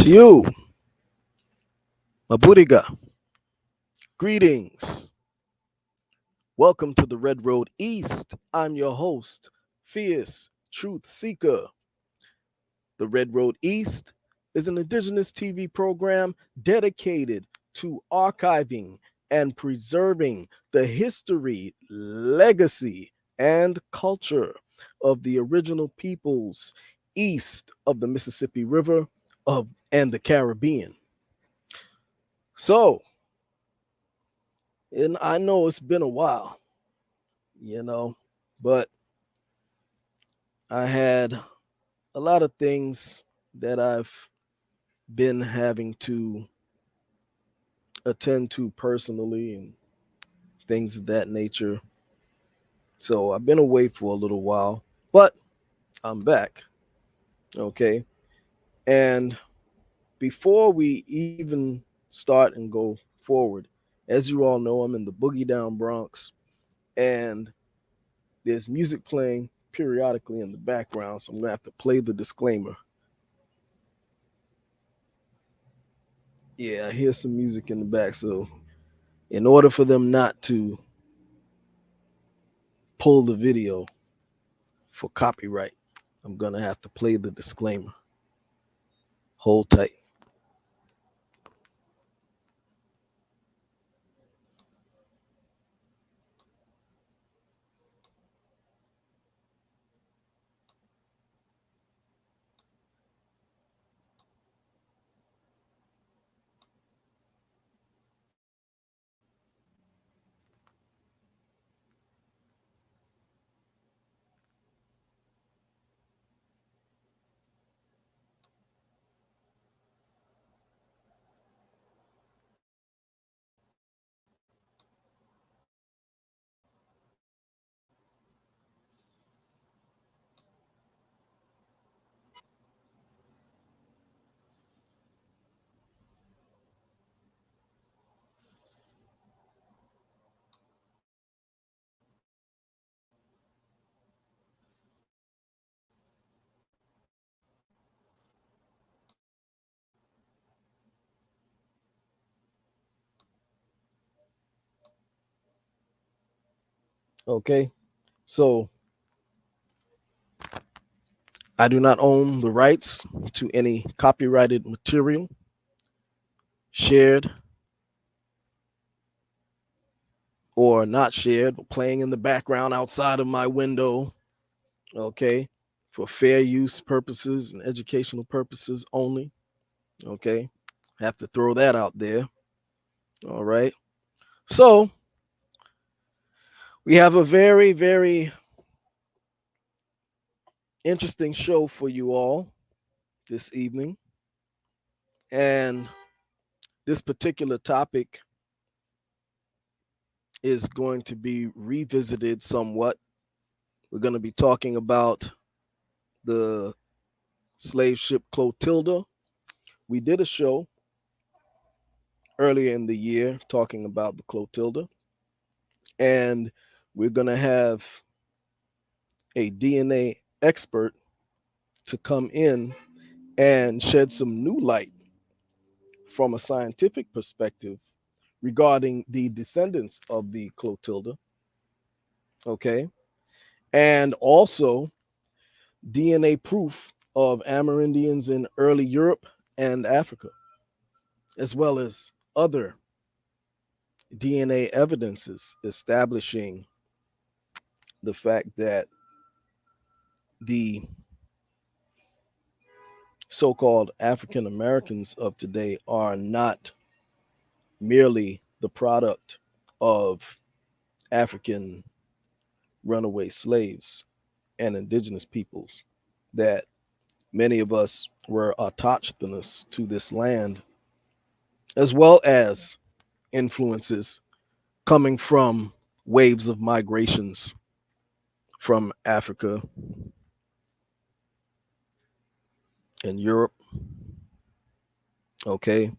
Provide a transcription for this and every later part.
It's you, Maburiga. Greetings. Welcome to the Red Road East. I'm your host, Fierce Truth Seeker. The Red Road East is an indigenous TV program dedicated to archiving and preserving the history, legacy, and culture of the original peoples east of the Mississippi River and the Caribbean. So, and I know it's been a while, you know, but I had a lot of things that I've been having to attend to personally and things of that nature. So I've been away for a little while, but I'm back. Okay. And before we even start and go forward, as you all know, I'm in the Boogie Down Bronx and there's music playing periodically in the background. So I'm going to have to play the disclaimer. Yeah, I hear some music in the back. So, in order for them not to pull the video for copyright, I'm going to have to play the disclaimer. Hold tight. Okay. So, I do not own the rights to any copyrighted material shared or not shared, playing in the background outside of my window. Okay. For fair use purposes and educational purposes only. Okay. Have to throw that out there. All right. So, we have a very, very interesting show for you all this evening. And this particular topic is going to be revisited somewhat. We're going to be talking about the slave ship Clotilda. We did a show earlier in the year talking about the Clotilda, and we're going to have a DNA expert to come in and shed some new light from a scientific perspective regarding the descendants of the Clotilda. Okay. And also DNA proof of Amerindians in early Europe and Africa, as well as other DNA evidences establishing the fact that the so called African Americans of today are not merely the product of African runaway slaves and indigenous peoples, that many of us were autochthonous to this land, as well as influences coming from waves of migrations from Africa and Europe, okay,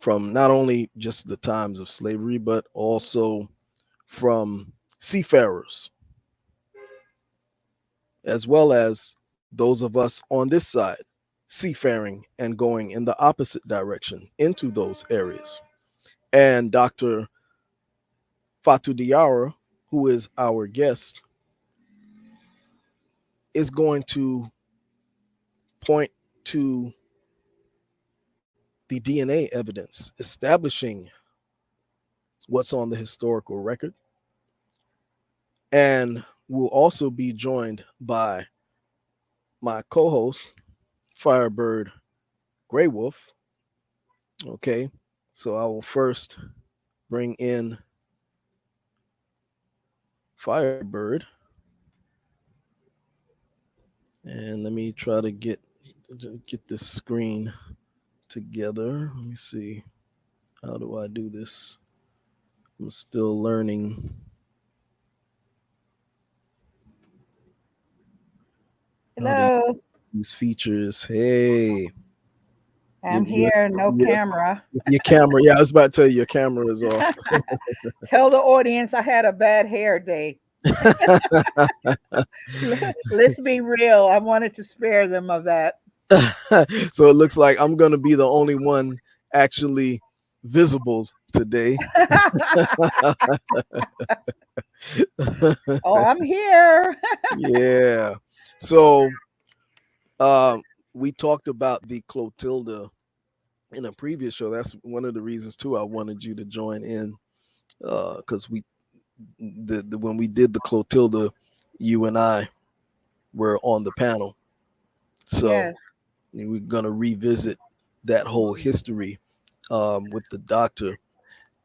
from not only just the times of slavery, but also from seafarers, as well as those of us on this side, seafaring and going in the opposite direction into those areas. And Dr. Fatou Diarra, who is our guest, is going to point to the DNA evidence establishing what's on the historical record. And we'll also be joined by my co host, Firebird Grey Wolf. Okay, so I will first bring in Firebird, and let me try to get this screen together. Let me see. How do I do this? I'm still learning how to use Hello, these features. Hey, I'm your, here, no your, camera. your camera. Yeah, I was about to tell you your camera is off. Tell the audience I had a bad hair day. Let's be real. I wanted to spare them of that. So it looks like I'm going to be the only one actually visible today. Oh, I'm here. Yeah. So um, we talked about the Clotilda in a previous show. That's one of the reasons too I wanted you to join in because when we did the Clotilda, you and I were on the panel. So Yes. we're gonna revisit that whole history with the doctor.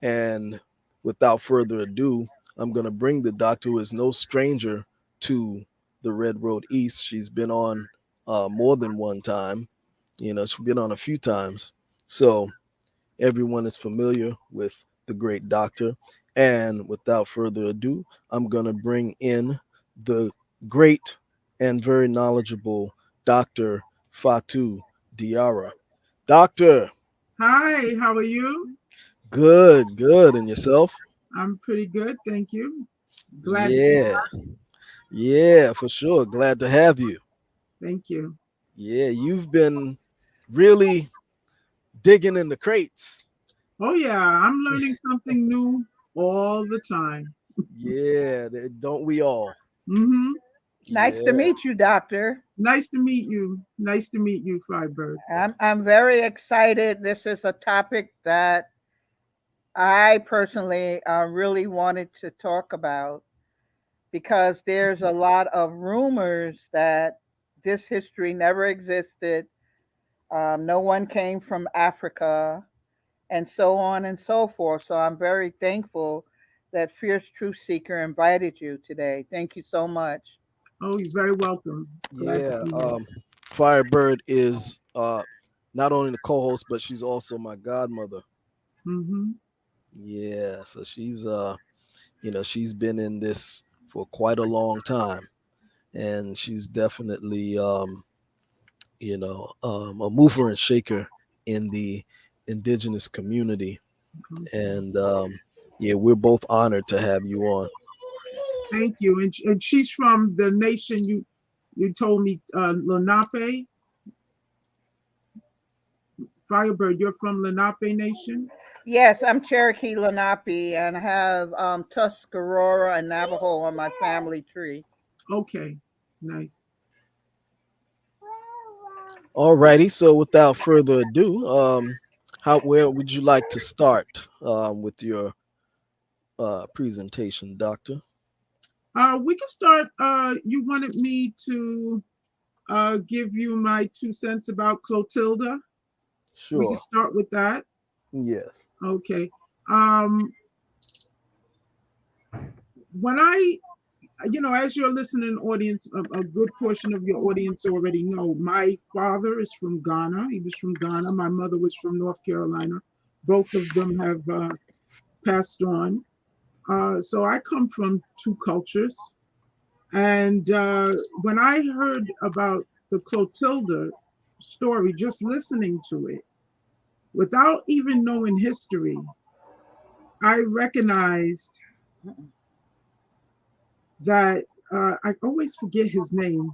And without further ado, I'm gonna bring the doctor, who is no stranger to the Red Road East. She's been on more than one time. She's been on a few times. So everyone is familiar with the great doctor. And without further ado, I'm going to bring in the great and very knowledgeable Dr. Fatou Diarra. Doctor, Hi, how are you? good, good. And yourself? I'm pretty good, thank you. Glad to be. Yeah, yeah, for sure. Glad to have you. Thank you. Yeah, you've been really digging in the crates. Oh yeah, I'm learning something new all the time. Yeah, don't we all? Mm-hmm. Nice to Yeah. meet you, doctor. Nice to meet you. Nice to meet you, Firebird. I'm very excited. This is a topic that I personally really wanted to talk about because there's a lot of rumors that this history never existed. No one came from Africa, and so on and so forth. So I'm very thankful that Fierce Truth Seeker invited you today. Thank you so much. Oh, you're very welcome. Glad to Yeah, be here. Firebird is not only the co-host, but she's also my godmother. Mm-hmm. Yeah, so she's been in this for quite a long time, and she's definitely a mover and shaker in the indigenous community. Okay. And yeah, we're both honored to have you on. Thank you. And she's from the nation you told me, Lenape. Firebird, you're from Lenape Nation? Yes, I'm Cherokee Lenape and have Tuscarora and Navajo on my family tree. Okay. Nice. Alrighty, so without further ado, how where would you like to start with your presentation, Doctor? We can start. You wanted me to give you my 2 cents about Clotilda. We can Sure. start with that. Yes. Okay. Um, when as your listening audience, a good portion of your audience already know, my father is from Ghana. He was from Ghana. My mother was from North Carolina. Both of them have passed on. So I come from two cultures. And when I heard about the Clotilda story, just listening to it, without even knowing history, I recognized that I always forget his name,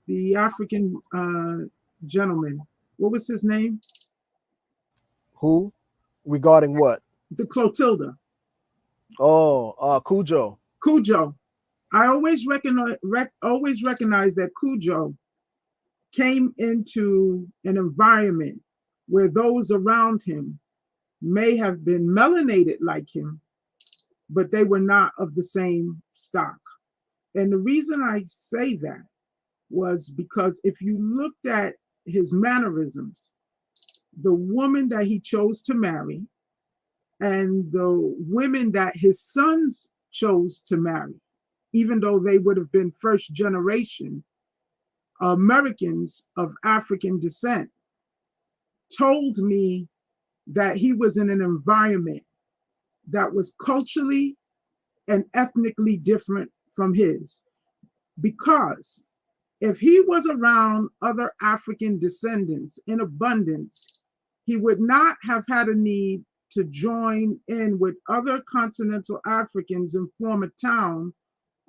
the African gentleman. What was his name? Who? Regarding what? The Clotilda. Oh, Cujo. Cujo. I always recognize that Cujo came into an environment where those around him may have been melanated like him, but they were not of the same stock. And the reason I say that was because if you looked at his mannerisms, the woman that he chose to marry and the women that his sons chose to marry, even though they would have been first generation Americans of African descent, told me that he was in an environment that was culturally and ethnically different from his. Because if he was around other African descendants in abundance, he would not have had a need to join in with other continental Africans and form a town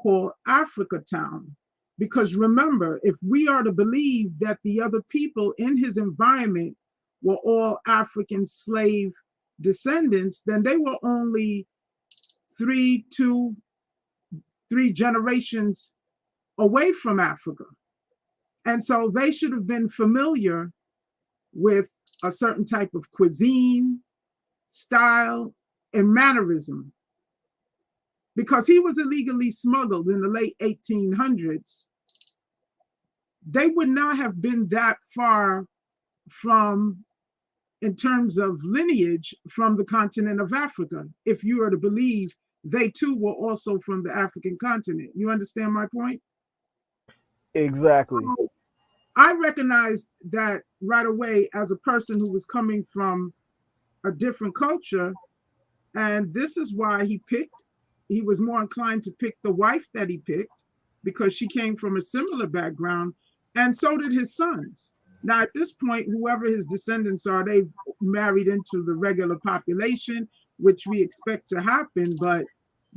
called Africa Town. Because remember, if we are to believe that the other people in his environment were all African slave descendants, then they were only three, two, three generations away from Africa. And so they should have been familiar with a certain type of cuisine, style, and mannerism. Because he was illegally smuggled in the late 1800s, they would not have been that far from, in terms of lineage, from the continent of Africa, if you are to believe they too were also from the African continent. You understand my point? Exactly. So I recognized that right away as a person who was coming from a different culture. And this is why he was more inclined to pick the wife that he picked because she came from a similar background, and so did his sons. Now, at this point, whoever his descendants are, they've married into the regular population, which we expect to happen. But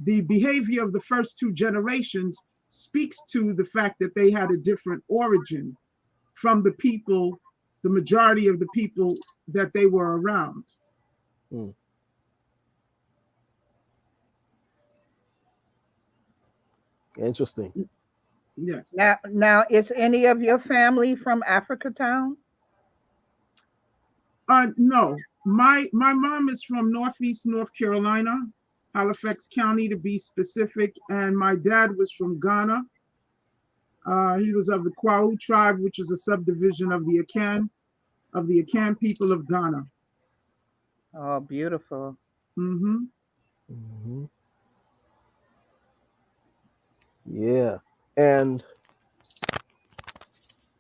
the behavior of the first two generations speaks to the fact that they had a different origin from the people, the majority of the people that they were around. Mm, interesting. Yes. Now, is any of your family from Africa Town? No. My mom is from Northeast North Carolina, Halifax County to be specific, and my dad was from Ghana. He was of the Kwau tribe, which is a subdivision of the Akan people of Ghana. Oh, beautiful. Hmm. Hmm. Yeah. And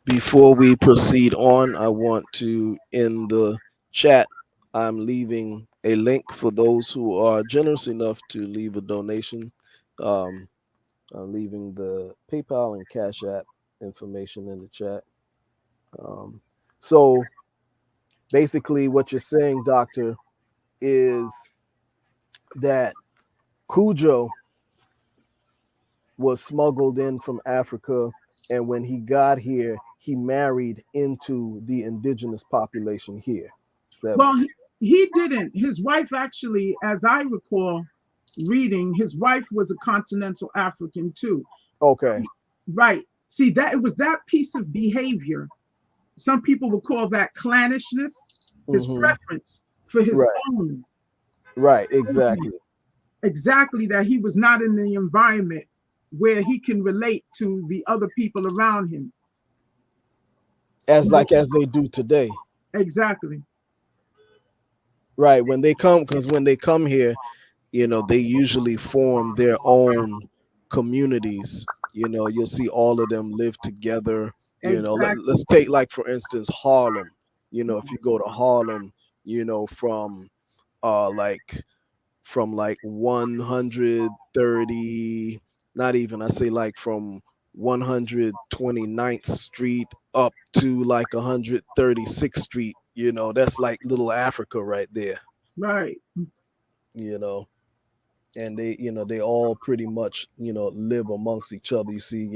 before we proceed on, I want to, in the chat, I'm leaving a link for those who are generous enough to leave a donation. Um, I'm leaving the PayPal and Cash App information in the chat. Um, so basically, what you're saying, Doctor, is that Cujo was smuggled in from Africa, and when he got here, he married into the indigenous population here. Is that Well, he didn't. His wife actually, as I recall reading, his wife was a continental African too. okay? Right. See, that it was that piece of behavior. Some people would call that clannishness, his Hmm. preference for his Right, own. right, exactly. Exactly, that he was not in the environment where he can relate to the other people around him. As So, like as they do today. exactly. Right, when they come, because when they come here, they usually form their own communities. You'll see all of them live together. Exactly. Let's take, like, for instance, Harlem. If you go to Harlem, from like 130, not even, I say, like, from 129th Street up to like 136th Street, that's like little Africa right there, Right. you know and they all pretty much live amongst each other. You see,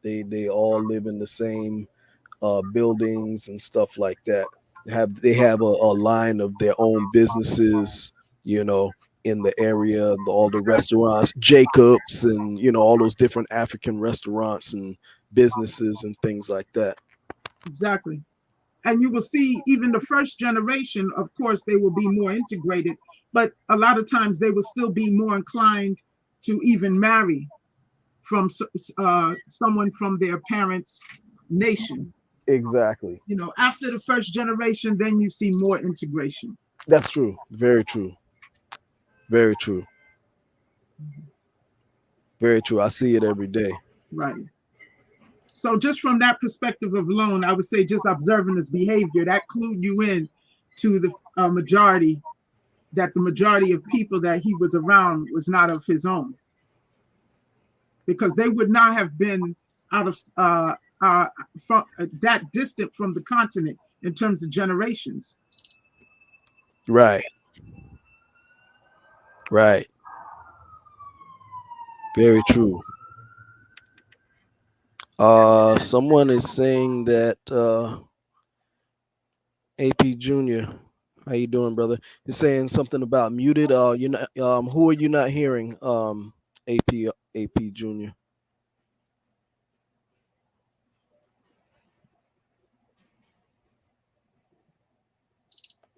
they all live in the same buildings and stuff like that. They have a line of their own businesses, you know, in the area, all the Exactly. restaurants, Jacobs, and all those different African restaurants and businesses and things like that. Exactly. And you will see even the first generation, of course, they will be more integrated, but a lot of times they will still be more inclined to even marry from someone from their parents' nation. Exactly. After the first generation, then you see more integration. That's true. Very true. Very true. Very true. I see it every day. Right. So just from that perspective alone, I would say just observing his behavior, that clued you in to the majority, that the majority of people that he was around was not of his own, because they would not have been out of from, that distant from the continent in terms of generations. Right. Right. Very true. Someone is saying that AP Junior. How you doing, brother? You're saying something about muted. You not. Who are you not hearing? AP Junior.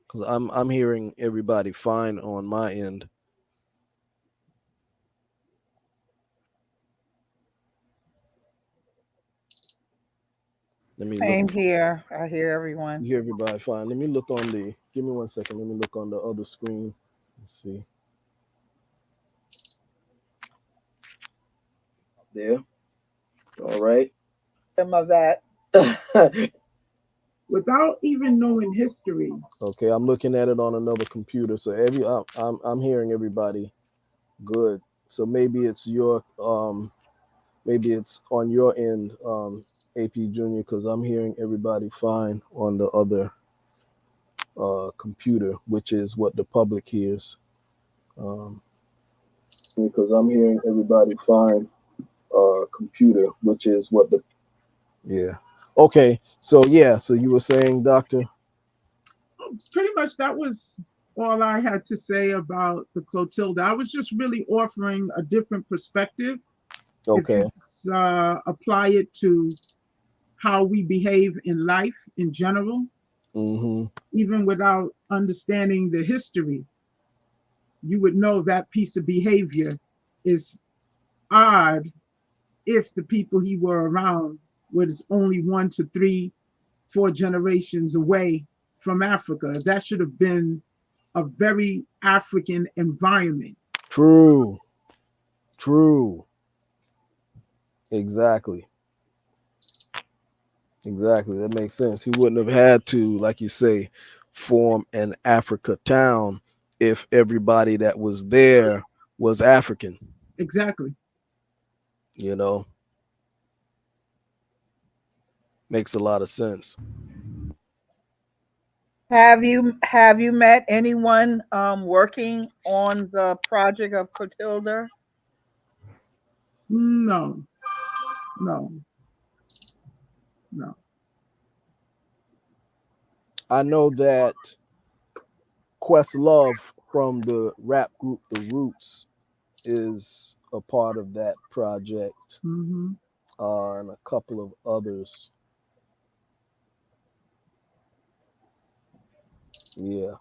Because I'm hearing everybody fine on my end. Let me look. Same here. I hear everyone. You hear everybody fine. Let me look on the. Give me 1 second. Let me look on the other screen. Let's see. There. All right. Some of that. Without even knowing history. Okay, I'm looking at it on another computer. So I'm hearing everybody good. So maybe it's on your end, AP Junior, because I'm hearing everybody fine on the other computer, which is what the public hears. Because I'm hearing everybody fine computer, which is what the yeah. Okay, so yeah, so you were saying, Doctor? Pretty much that was all I had to say about the Clotilda. I was just really offering a different perspective. If you Okay. apply it to how we behave in life in general, Mm-hmm. even without understanding the history, you would know that piece of behavior is odd if the people he were around was only 1 to 3, 4 generations away from Africa. That should have been a very African environment. True. True. Exactly. Exactly. That makes sense. He wouldn't have had to, like you say, form an Africa town if everybody that was there was African. Exactly. You know, makes a lot of sense. Have you met anyone working on the project of Clotilda? No, no, no. I know that Questlove from the rap group The Roots is a part of that project, Hmm. and a couple of others. Yeah.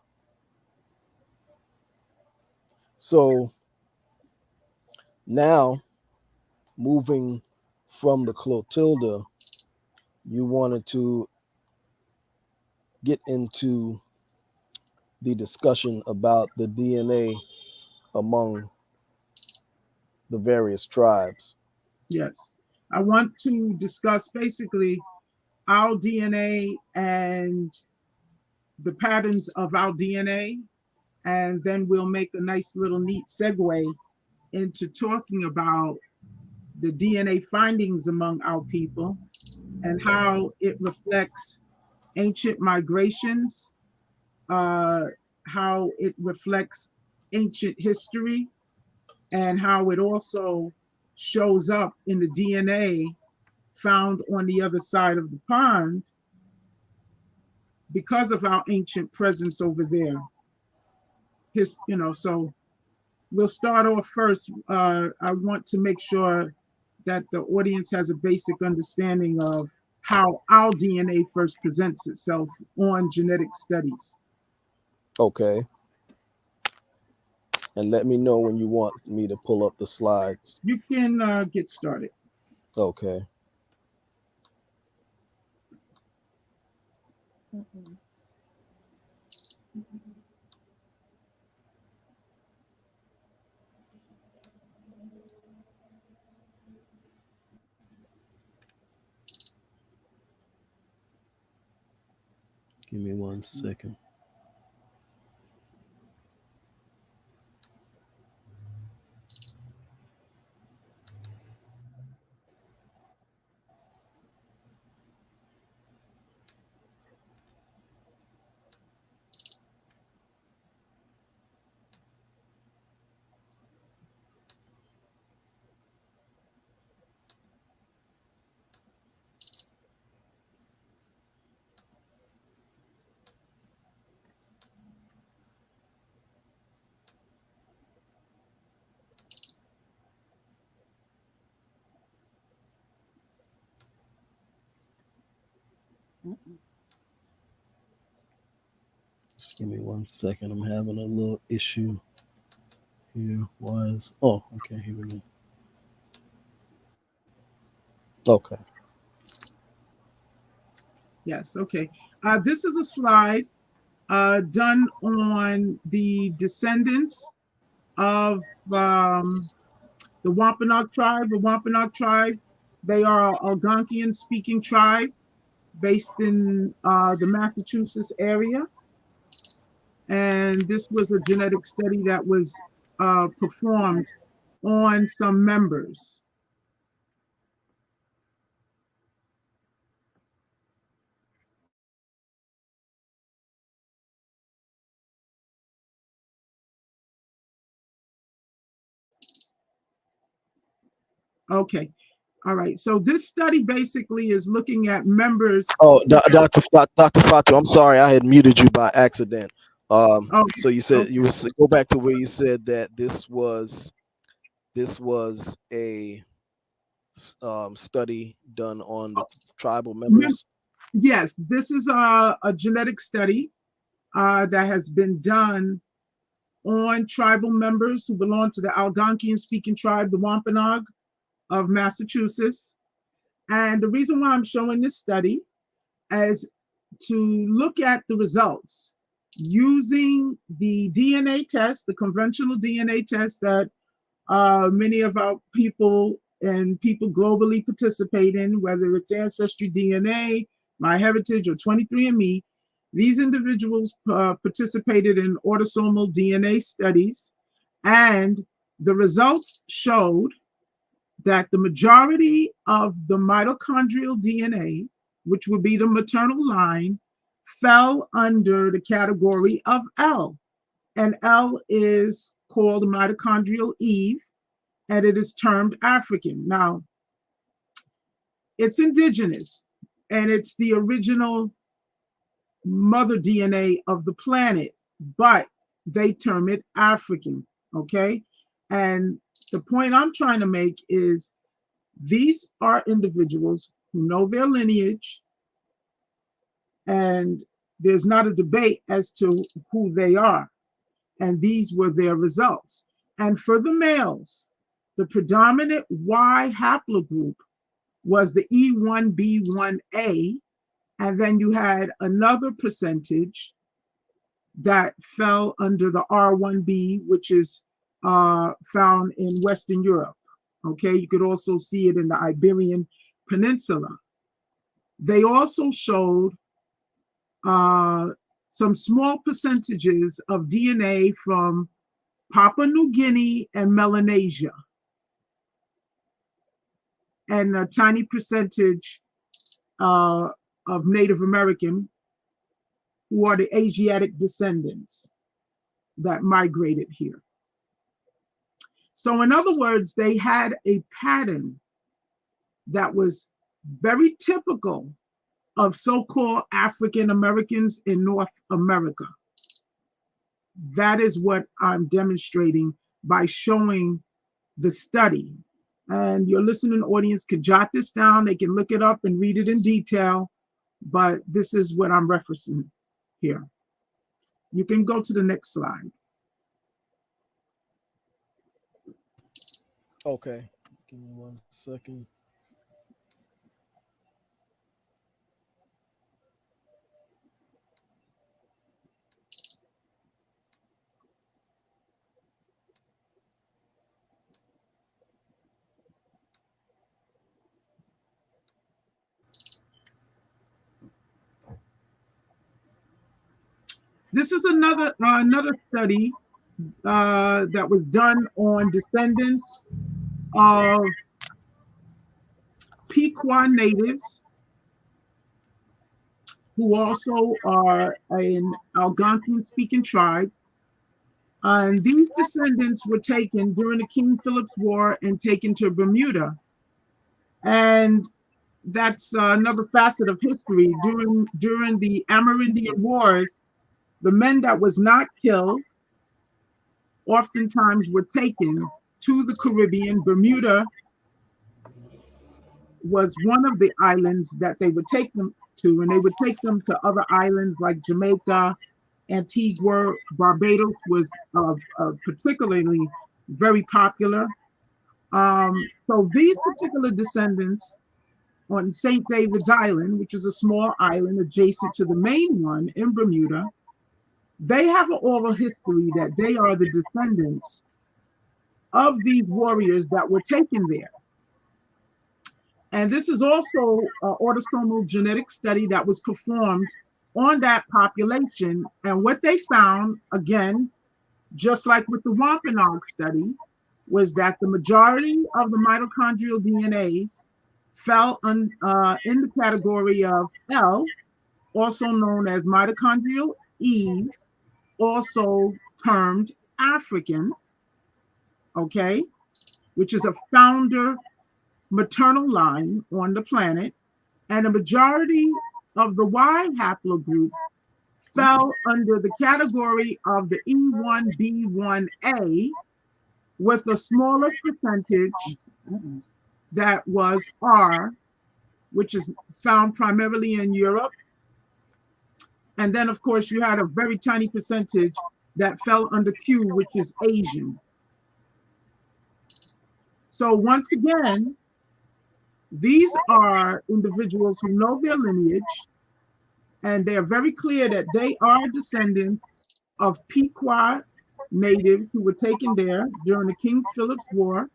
So now moving from the Clotilda, you wanted to get into the discussion about the DNA among the various tribes. Yes. I want to discuss basically our DNA and the patterns of our DNA, and then we'll make a nice little neat segue into talking about the DNA findings among our people and how it reflects ancient migrations, uh, how it reflects ancient history, and how it also shows up in the DNA found on the other side of the pond because of our ancient presence over there. So we'll start off first. I want to make sure that the audience has a basic understanding of how our DNA first presents itself on genetic studies. Okay. And let me know when you want me to pull up the slides. You can get started. Okay. Mhm. Give me 1 second. Mhm. Just give me 1 second. I'm having a little issue here. Why is okay, here we go. Okay. Yes, okay. This is a slide done on the descendants of the Wampanoag tribe. The Wampanoag tribe, they are an Algonquian speaking tribe based in the Massachusetts area. And this was a genetic study that was performed on some members. Okay. All right. So this study basically is looking at members. Oh, Dr. Fatu, I'm sorry, I had muted you by accident. So Okay. you said Okay. go back to where you said that this was a study done on the tribal Mem- members. yes, this is a genetic study that has been done on tribal members who belong to the Algonquian speaking tribe, the Wampanoag of Massachusetts. And the reason why I'm showing this study is to look at the results using the DNA test, the conventional DNA test that many of our people and people globally participate in, whether it's Ancestry DNA, MyHeritage, or 23andMe. These individuals participated in autosomal DNA studies, and the results showed that the majority of the mitochondrial DNA, which would be the maternal line, fell under the category of L. And L is called mitochondrial Eve, and it is termed African. Now, it's indigenous, and it's the original mother DNA of the planet, but they term it African, okay? And the point I'm trying to make is these are individuals who know their lineage, and there's not a debate as to who they are. And these were their results. And for the males, the predominant Y haplogroup was the E1B1A, and then you had another percentage that fell under the R1B, which is found in Western Europe. Okay, you could also see it in the Iberian Peninsula. They also showed uh, some small percentages of DNA from Papua New Guinea and Melanesia, and a tiny percentage uh, of Native American, who are the Asiatic descendants that migrated here. So, in other words, they had a pattern that was very typical of so-called African Americans in North America. That is what I'm demonstrating by showing the study. And your listening audience could jot this down. They can look it up and read it in detail, but this is what I'm referencing here. You can go to the next slide. Okay. Give me 1 second. This is another study that was done on descendants of Pequot natives who also are an Algonquian-speaking tribe. And these descendants were taken during the King Philip's War and taken to Bermuda. And that's another facet of history. During the Amerindian Wars, the men that was not killed oftentimes were taken to the Caribbean. Bermuda was one of the islands that they would take them to, and they would take them to other islands like Jamaica, Antigua, Barbados was particularly very popular. So these particular descendants on St. David's Island, which is a small island adjacent to the main one in Bermuda, they have an oral history that they are the descendants of these warriors that were taken there. And this is also an autosomal genetic study that was performed on that population. And what they found, again, just like with the Wampanoag study, was that the majority of the mitochondrial DNAs fell in the category of L, also known as mitochondrial Eve, also termed African, okay, which is a founder maternal line on the planet, and a majority of the Y haplogroups fell under the category of the E1B1A, with a smaller percentage that was R, which is found primarily in Europe. And then, of course, you had a very tiny percentage that fell under Q, which is Asian. So once again, these are individuals who know their lineage, and they are very clear that they are descendants of Pequot natives who were taken there during the King Philip's War.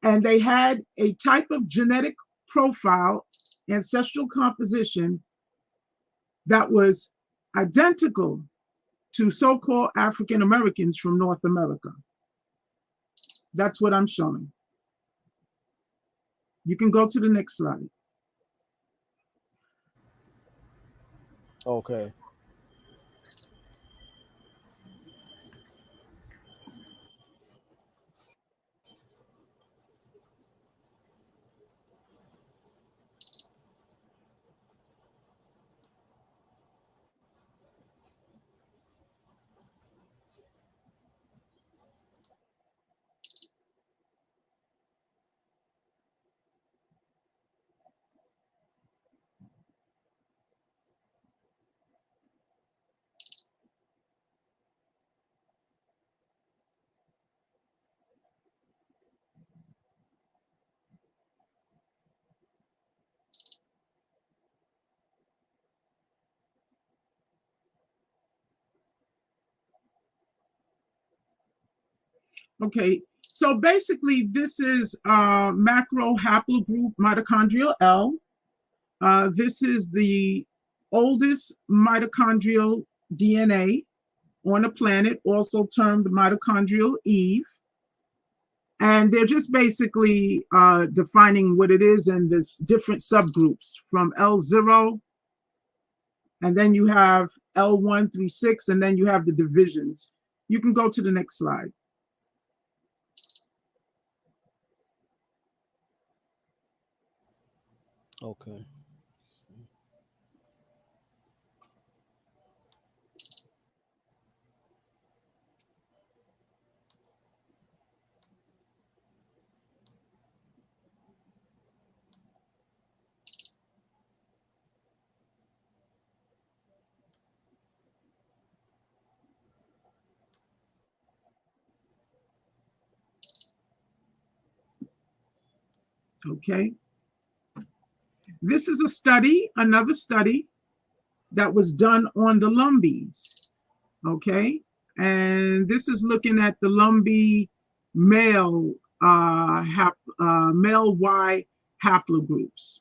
And they had a type of genetic profile, ancestral composition, that was identical to so-called African Americans from North America. That's what I'm showing. You can go to the next slide. Okay. Okay, so basically this is macro haplogroup mitochondrial L. This is the oldest mitochondrial DNA on the planet, also termed mitochondrial Eve. And they're just basically defining what it is in this different subgroups from L0, and then you have L1 through 6, and then you have the divisions. You can go to the next slide. Okay. Okay. This is a study, another study that was done on the Lumbees. Okay. And this is looking at the Lumbee male male Y haplogroups.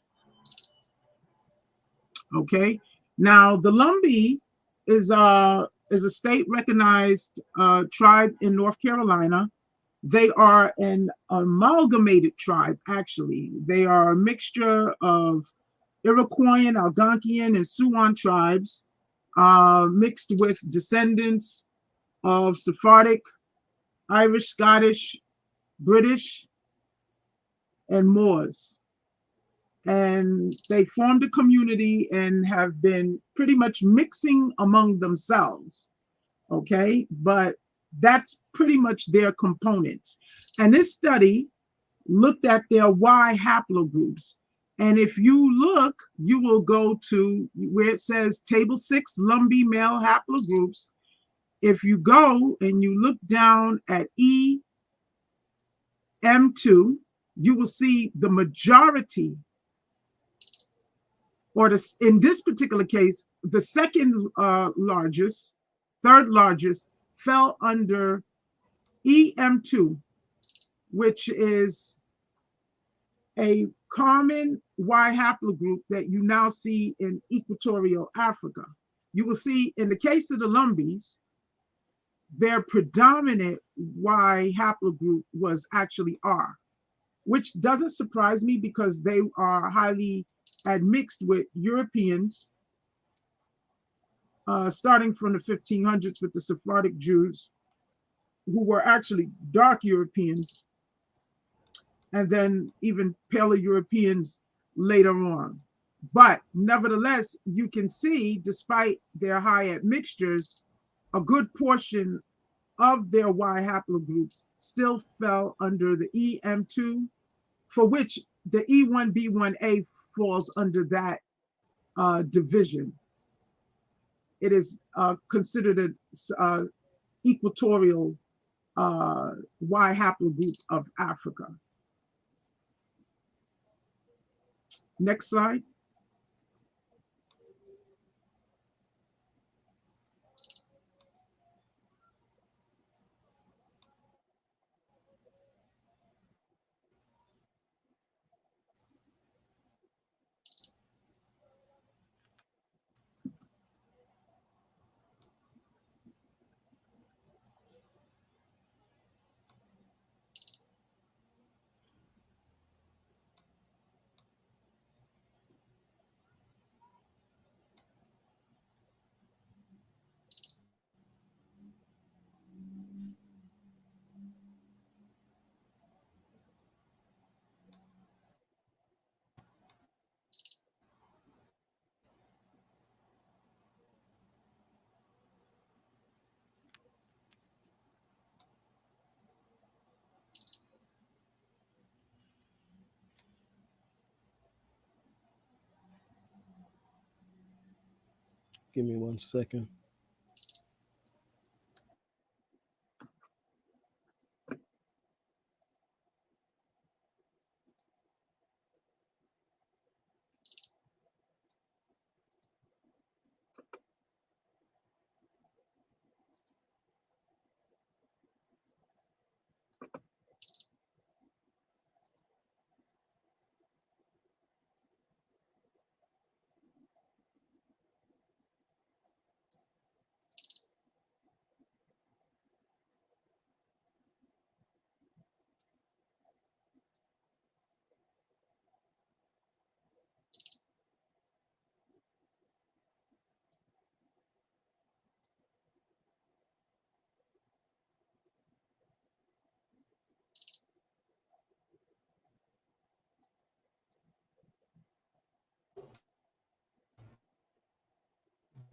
Okay. Now the Lumbee is a state recognized tribe in North Carolina. They are an amalgamated tribe, actually. They are a mixture of Iroquoian, Algonquian, and Siouan tribes, mixed with descendants of Sephardic, Irish, Scottish, British, and Moors. And they formed a community and have been pretty much mixing among themselves. Okay, but that's pretty much their components. And this study looked at their Y haplogroups. And if you look, you will go to where it says Table 6 Lumbee male haplogroups. If you go and you look down at EM2, you will see the majority, or in this particular case, the second largest, third largest, fell under EM2, which is a common Y haplogroup that you now see in equatorial Africa. You will see in the case of the Lumbees, their predominant Y haplogroup was actually R, which doesn't surprise me because they are highly admixed with Europeans, starting from the 1500s with the Sephardic Jews, who were actually dark Europeans, and then even Paleo Europeans later on. But nevertheless, you can see, despite their high admixtures, a good portion of their Y haplogroups still fell under the EM2, for which the E1B1A falls under that division. It is considered an equatorial Y haplogroup of Africa. Next slide. Give me 1 second.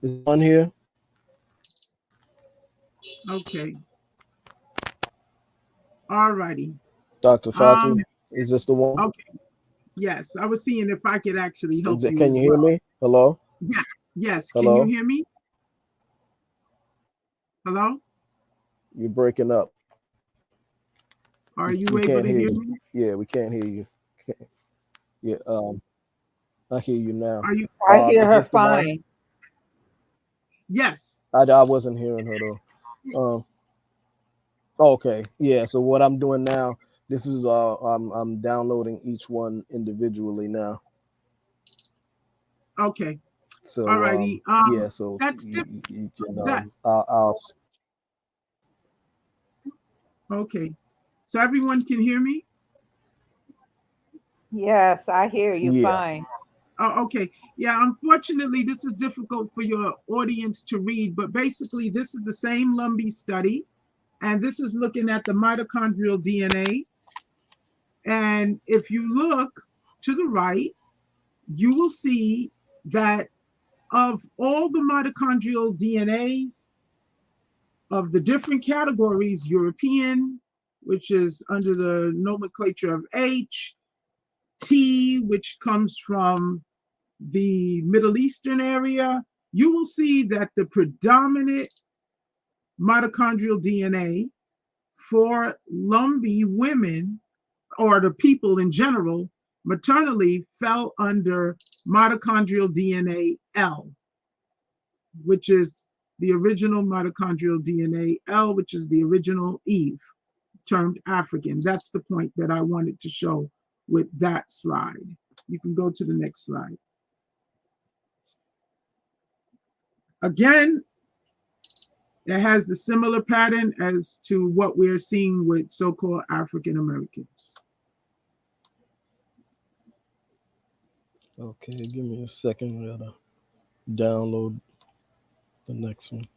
Is it on here? Okay. All righty. Dr. Um, Fatou? Is this the one? okay. Yes, I was seeing if I could actually help Is it? you Can as you hear well. me? Hello? Yeah. Yes. Can you Hello? hear me? Hello? You're breaking up. Are We you can't able to hear hear you. me? Yeah, we can't hear you. Can't- Yeah, I hear you now. Are you? I hear Is her this the one? fine. Yes. I wasn't hearing her though. Okay, yeah. So what I'm doing now, this is I'm downloading each one individually now. Okay. All So righty. yeah. So That's you can that. I'll Okay. So everyone can hear me? Yes, I hear you yeah. fine. Oh, okay. Yeah, unfortunately, this is difficult for your audience to read, but basically, this is the same Lumbee study, and this is looking at the mitochondrial DNA. And if you look to the right, you will see that of all the mitochondrial DNAs of the different categories, European, which is under the nomenclature of H, T, which comes from the Middle Eastern area, you will see that the predominant mitochondrial DNA for Lumbee women, or the people in general, maternally fell under mitochondrial DNA L, which is the original mitochondrial DNA L, which is the original Eve, termed African. That's the point that I wanted to show with that slide. You can go to the next slide. Again, it has the similar pattern as to what we're seeing with so-called African Americans. Okay, give me a second. I gotta download the next one.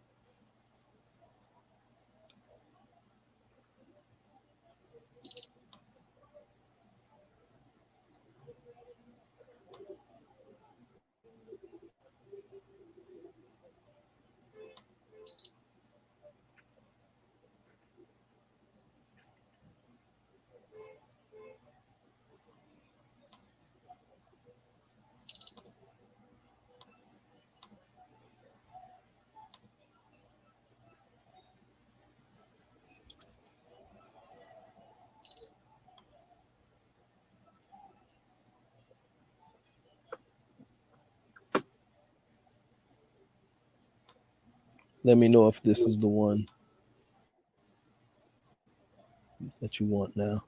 Let me know if this is the one that you want now.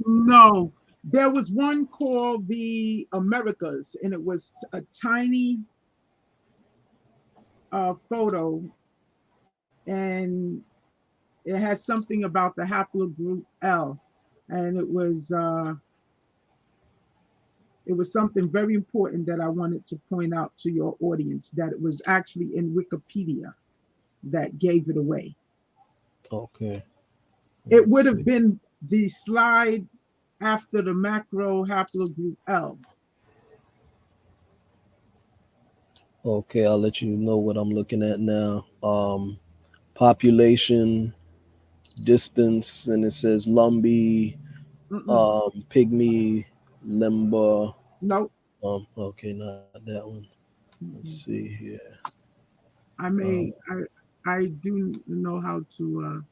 No, there was one called the Americas, and it was a tiny photo, and it has something about the haplogroup L, and it was something very important that I wanted to point out to your audience, that it was actually in Wikipedia that gave it away. Okay. It Let's would have see. been the slide after the macro haplogroup L. Okay, I'll let you know what I'm looking at now. Population, distance, and it says Lumbee, Mm-mm. Pygmy, Limba. Nope. Okay, not that one. Let's Mm-mm. see here. I Um, may, I do know how to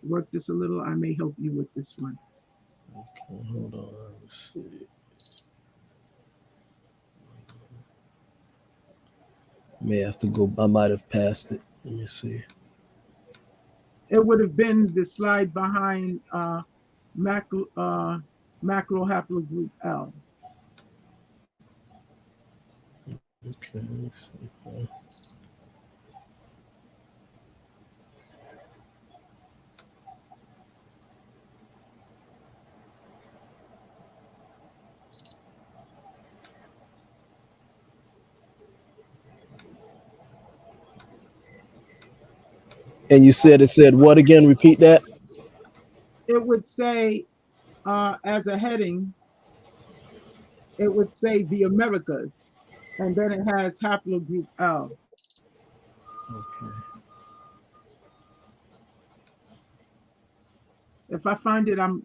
work this a little. I may help you with this one. okay, hold on. Let's see. May have to go. I might have passed it. Let me see. It would have been the slide behind macro, macro haplogroup L. Okay, let's see. And you said it said what again? Repeat that. It would say, as a heading, it would say the Americas. and then it has haplogroup L. Okay. If I find it, I'm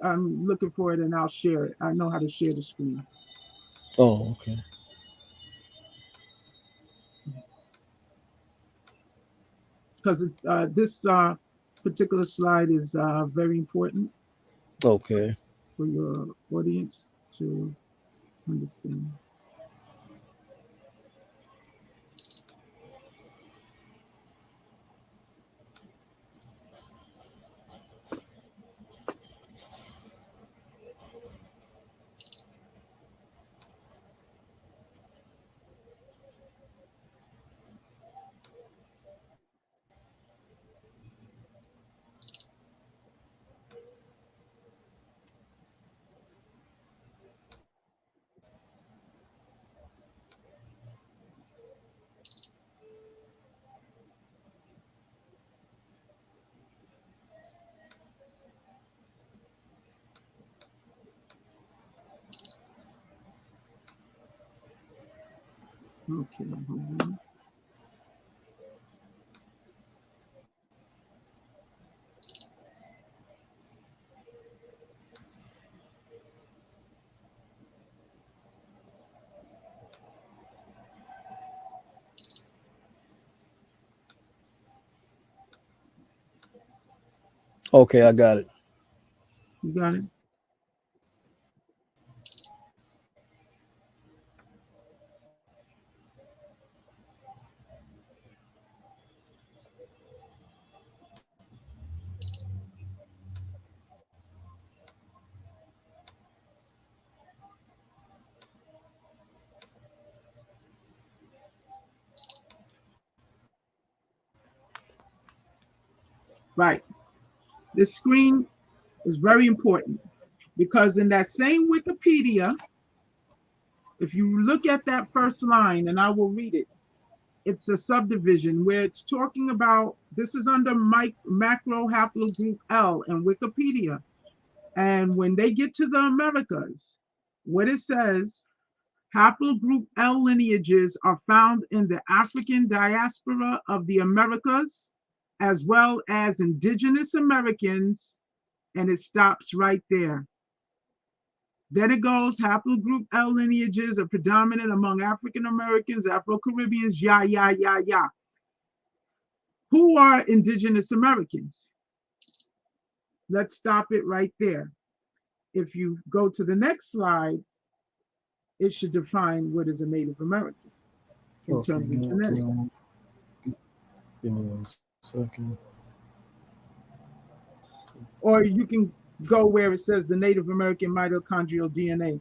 looking for it and I'll share it. I know how to share the screen Oh, okay. because this particular slide is very important Okay. for your audience to understand. Okay, hold on. Okay, I got it. You got it. Right. This screen is very important because in that same Wikipedia, if you look at that first line, and I will read it, it's a subdivision where it's talking about this is under macro haplogroup L in Wikipedia. And when they get to the Americas, what it says, haplogroup L lineages are found in the African diaspora of the Americas, as well as indigenous Americans, and it stops right there. Then it goes, haplogroup L lineages are predominant among African Americans, Afro Caribbeans, yah, yah, yah, yah. Who are indigenous Americans? Let's stop it right there. If you go to the next slide, it should define what is a Native American in Okay, terms of genetics. give me 1 second. Or you can go where it says the Native American mitochondrial DNA.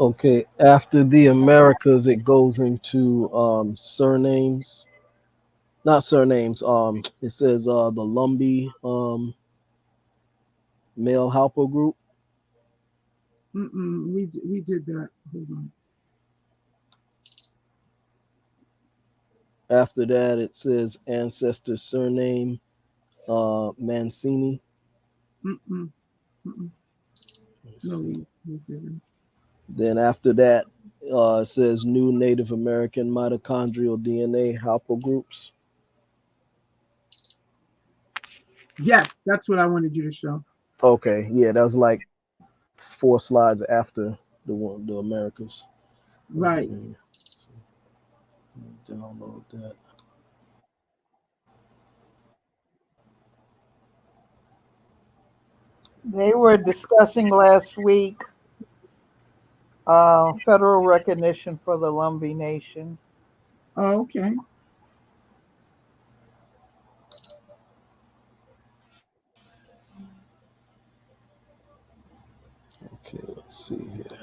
Okay, after the Americas, it goes into surnames, not surnames. It says the Lumbee male haplogroup. We did that. Hold on. After that, it says ancestor surname Mancini. Mm-mm, mm-mm. Let's No, see. we didn't. Then after that, it says new Native American mitochondrial DNA haplogroups. Yes, that's what I wanted you to show. Okay, yeah, that was like 4 slides after the Americas. Let Right. me download that. They were discussing last week federal recognition for the Lumbee Nation. Oh, okay. Okay, let's see here.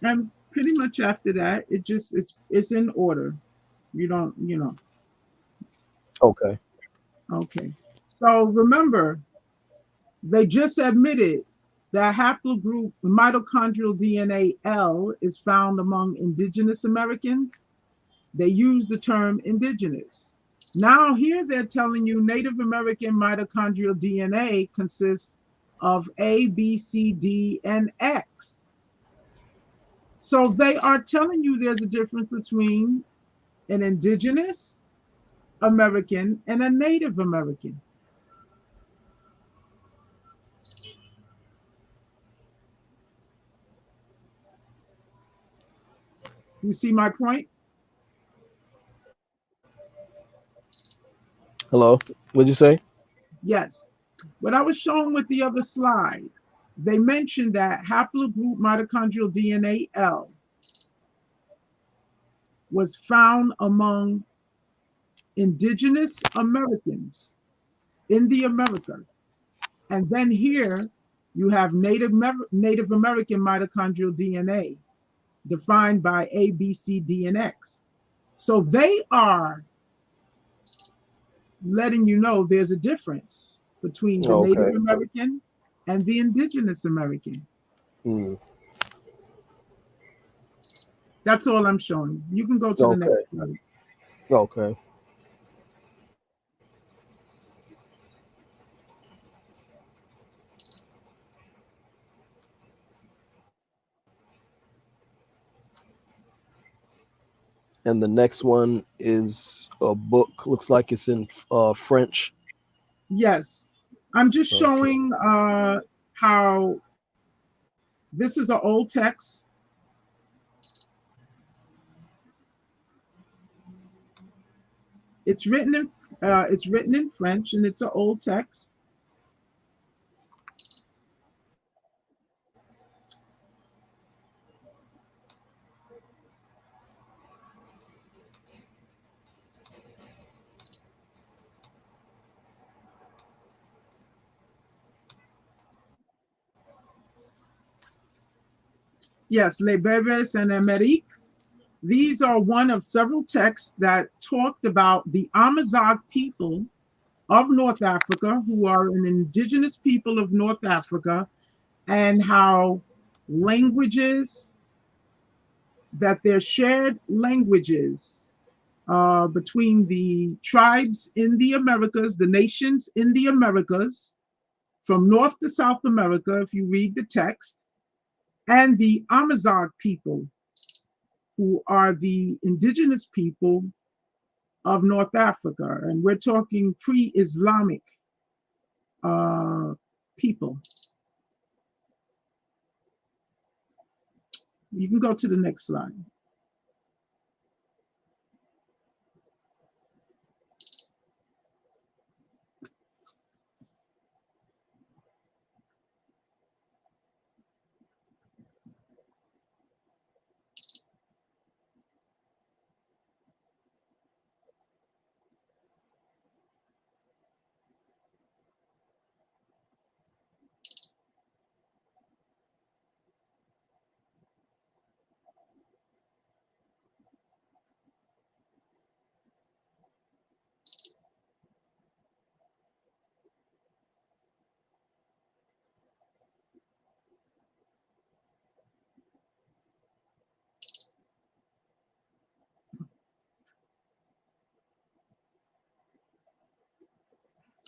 And pretty much after that, it just it's in order. You don't, Okay. okay. So remember, they just admitted that haplogroup mitochondrial DNA L is found among indigenous Americans. They use the term indigenous. Now, here they're telling you Native American mitochondrial DNA consists of A, B, C, D, and X. So they are telling you there's a difference between an indigenous American and a Native American. You see my point? Hello. What'd you say? Yes. What I was showing with the other slide, they mentioned that haplogroup mitochondrial DNA L was found among indigenous Americans in the Americas. And then here you have Native American mitochondrial DNA defined by A, B, C, D, and X. So they are letting you know there's a difference between the Native Okay. American and the indigenous American. Mm. That's all I'm showing. You can go to the next Okay. slide. Okay. And the next one is a book. Looks like it's in French. Yes, I'm just Okay. showing how this is an old text. It's written in French and it's an old text. Yes, Les Berbers en Amérique. These are one of several texts that talked about the Amazigh people of North Africa, who are an indigenous people of North Africa, and how languages, that they're shared languages between the tribes in the Americas, the nations in the Americas, from North to South America, if you read the text, and the Amazigh people, who are the indigenous people of North Africa. And we're talking pre Islamic uh, people. You can go to the next slide.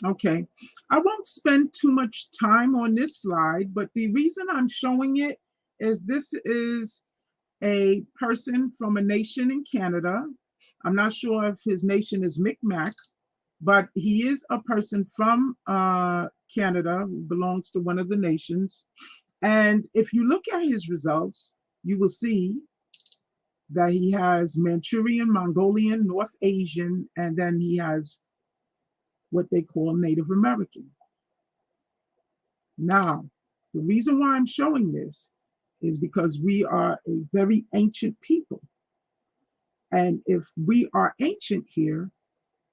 Okay. I won't spend too much time on this slide, but the reason I'm showing it is this is a person from a nation in Canada. I'm not sure if his nation is Micmac, but he is a person from Canada, who belongs to one of the nations. And if you look at his results, you will see that he has Manchurian, Mongolian, North Asian, and then he has what they call Native American. Now, the reason why I'm showing this is because we are a very ancient people. And if we are ancient here,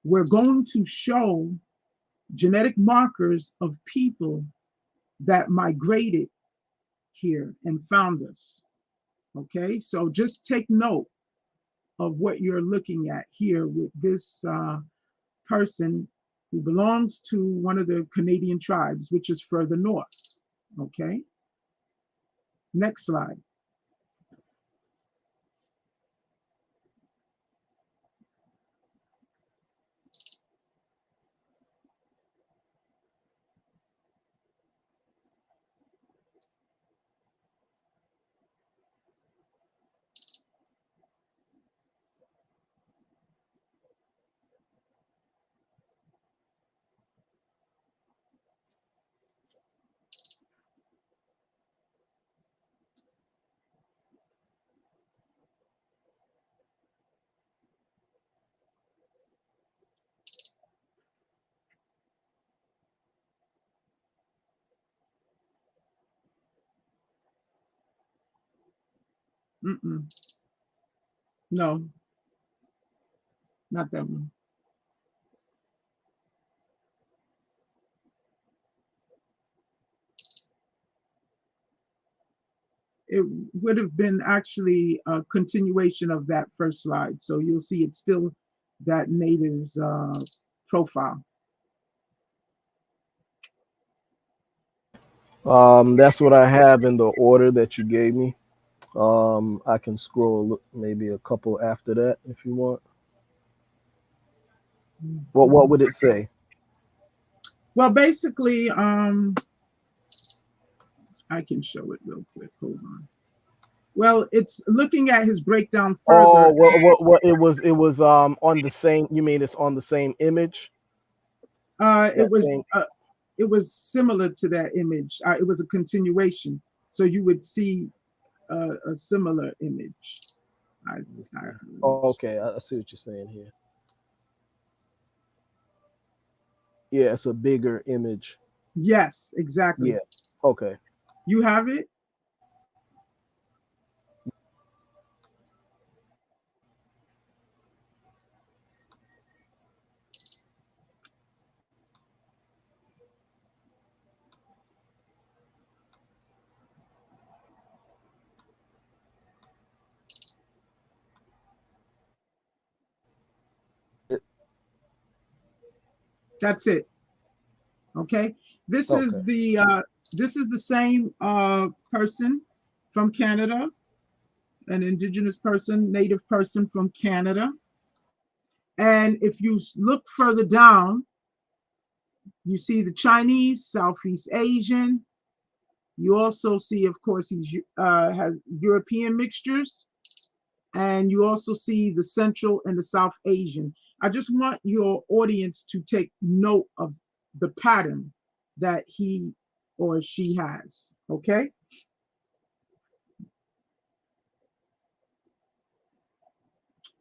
we're going to show genetic markers of people that migrated here and found us. Okay, so just take note of what you're looking at here with this person who belongs to one of the Canadian tribes, which is further north. Okay, next slide. Mm-mm. No, not that one. It would have been actually a continuation of that first slide. So you'll see it's still that native's profile. That's what I have in the order that you gave me. I can scroll maybe a couple after that if you want. What would it say? Well, basically, I can show it real quick. Hold on. Well, it's looking at his breakdown Oh, further. what it was on the same. You mean it's on the same image? Uh, it That was same. uh, it was similar to that image. It was a continuation, so you would see a similar image. I, Let me I, see. Okay, I see what you're saying here. Yeah, it's a bigger image. yes, exactly. Yeah. Okay. You have it. That's it. Okay. This Okay. is the uh, this is the same person from Canada, an indigenous person, native person from Canada. And if you look further down, you see the Chinese, Southeast Asian. You also see, of course, he has European mixtures, and you also see the Central and the South Asian. I just want your audience to take note of the pattern that he or she has. Okay,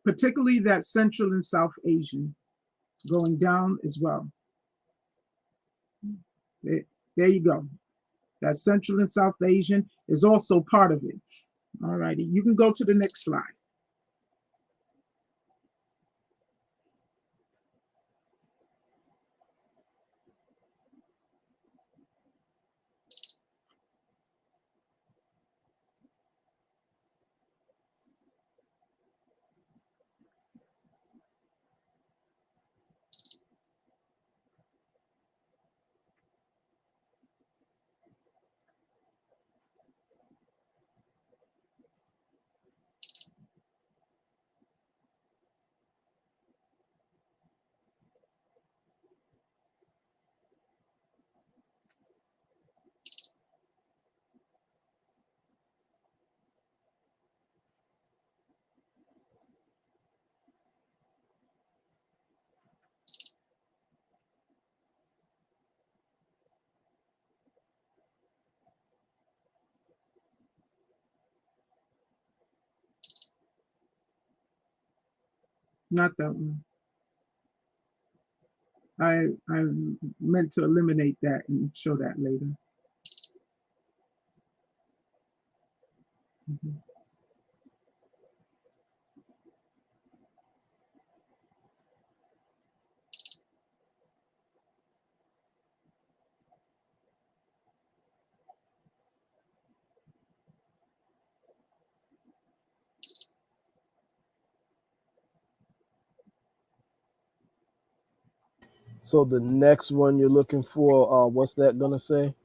particularly that Central and South Asian going down as well. There, there you go. That Central and South Asian is also part of it. All righty, you can go to the next slide. Not that one. I meant to eliminate that and show that later. Mhm. So the next one you're looking for, what's that gonna say?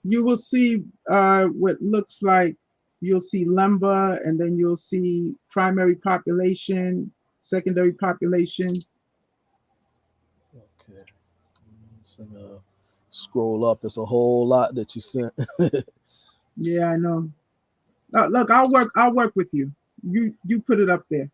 You will see what looks like, you'll see lumber, and then you'll see primary population, secondary population. Okay. So, scroll up. It's a whole lot that you sent. Yeah, I know. Look, I'll work with you. You put it up there.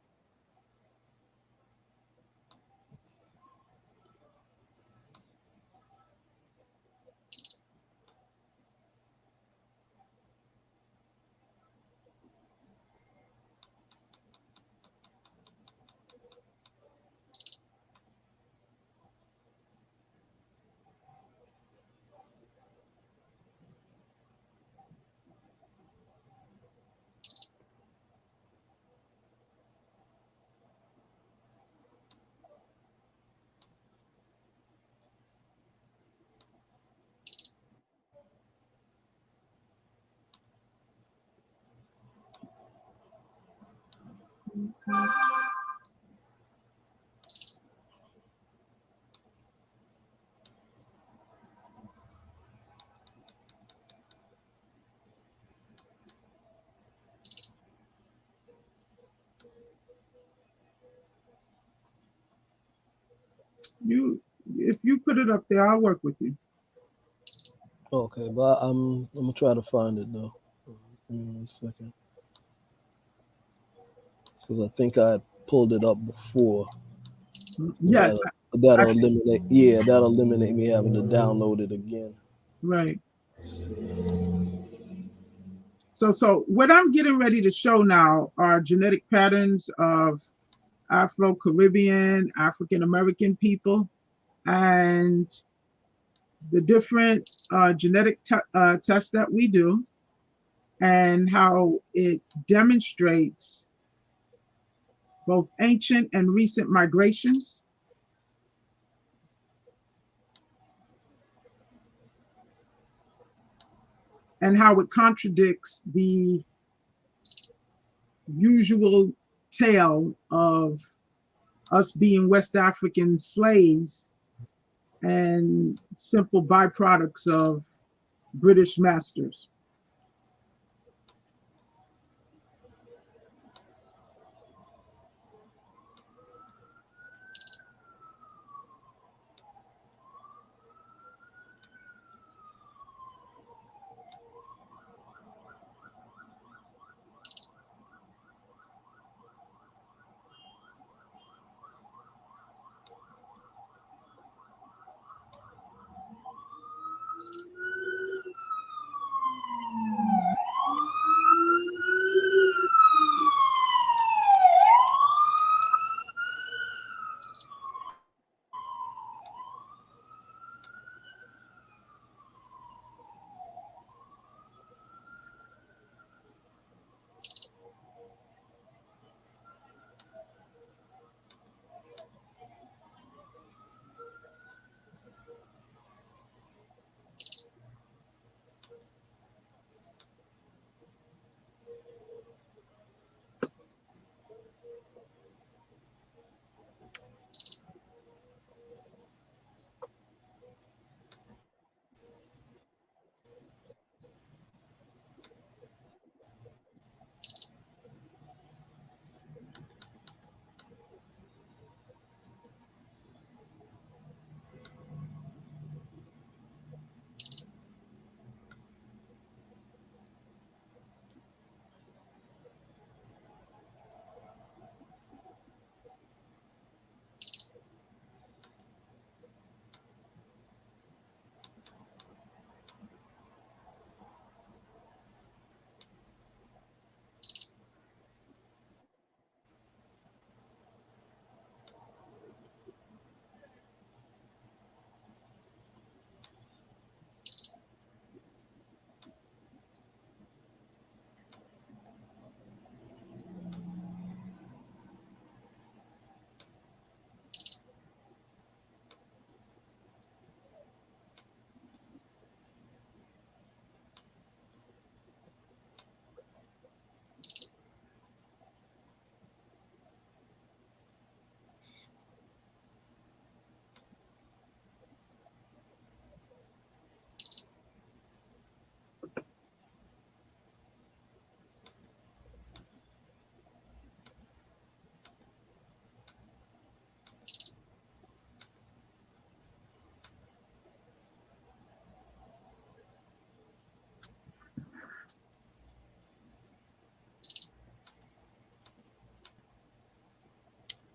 You if you put it up there, I'll work with you. Okay, but I'm gonna try to find it though. Give me 1 second, because I think I pulled it up before. But Yes, I that'll eliminate. Yeah, that'll eliminate me having to download it again. right. Let's see. So what I'm getting ready to show now are genetic patterns of Afro-Caribbean, African American people, and the different genetic tests that we do, and how it demonstrates both ancient and recent migrations, and how it contradicts the usual tale of us being West African slaves and simple byproducts of British masters.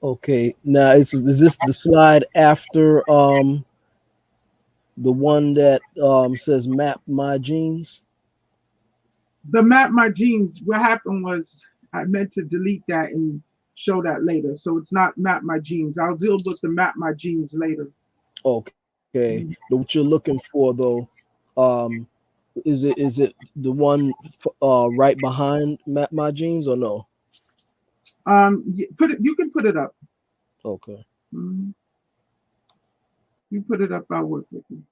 Okay. Now, is this the slide after the one that says map my genes? The map my genes, what happened was I meant to delete that and show that later. So it's not map my genes. I'll deal with the map my genes later. Okay. But what you're looking for though, um, is it the one right behind map my genes or no? Put it. You can put it up. Okay. Mhm. You put it up. I'll work with you.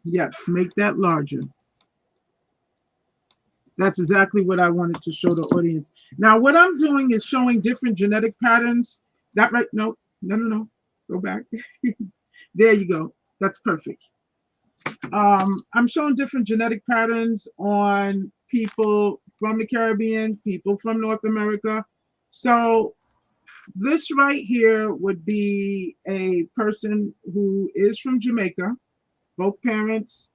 Yes, make that larger. That's exactly what I wanted to show the audience. Now, what I'm doing is showing different genetic patterns. That right? No, no, no, no. Go back. There you go. That's perfect. I'm showing different genetic patterns on people from the Caribbean, people from North America. So this right here would be a person who is from Jamaica, both parents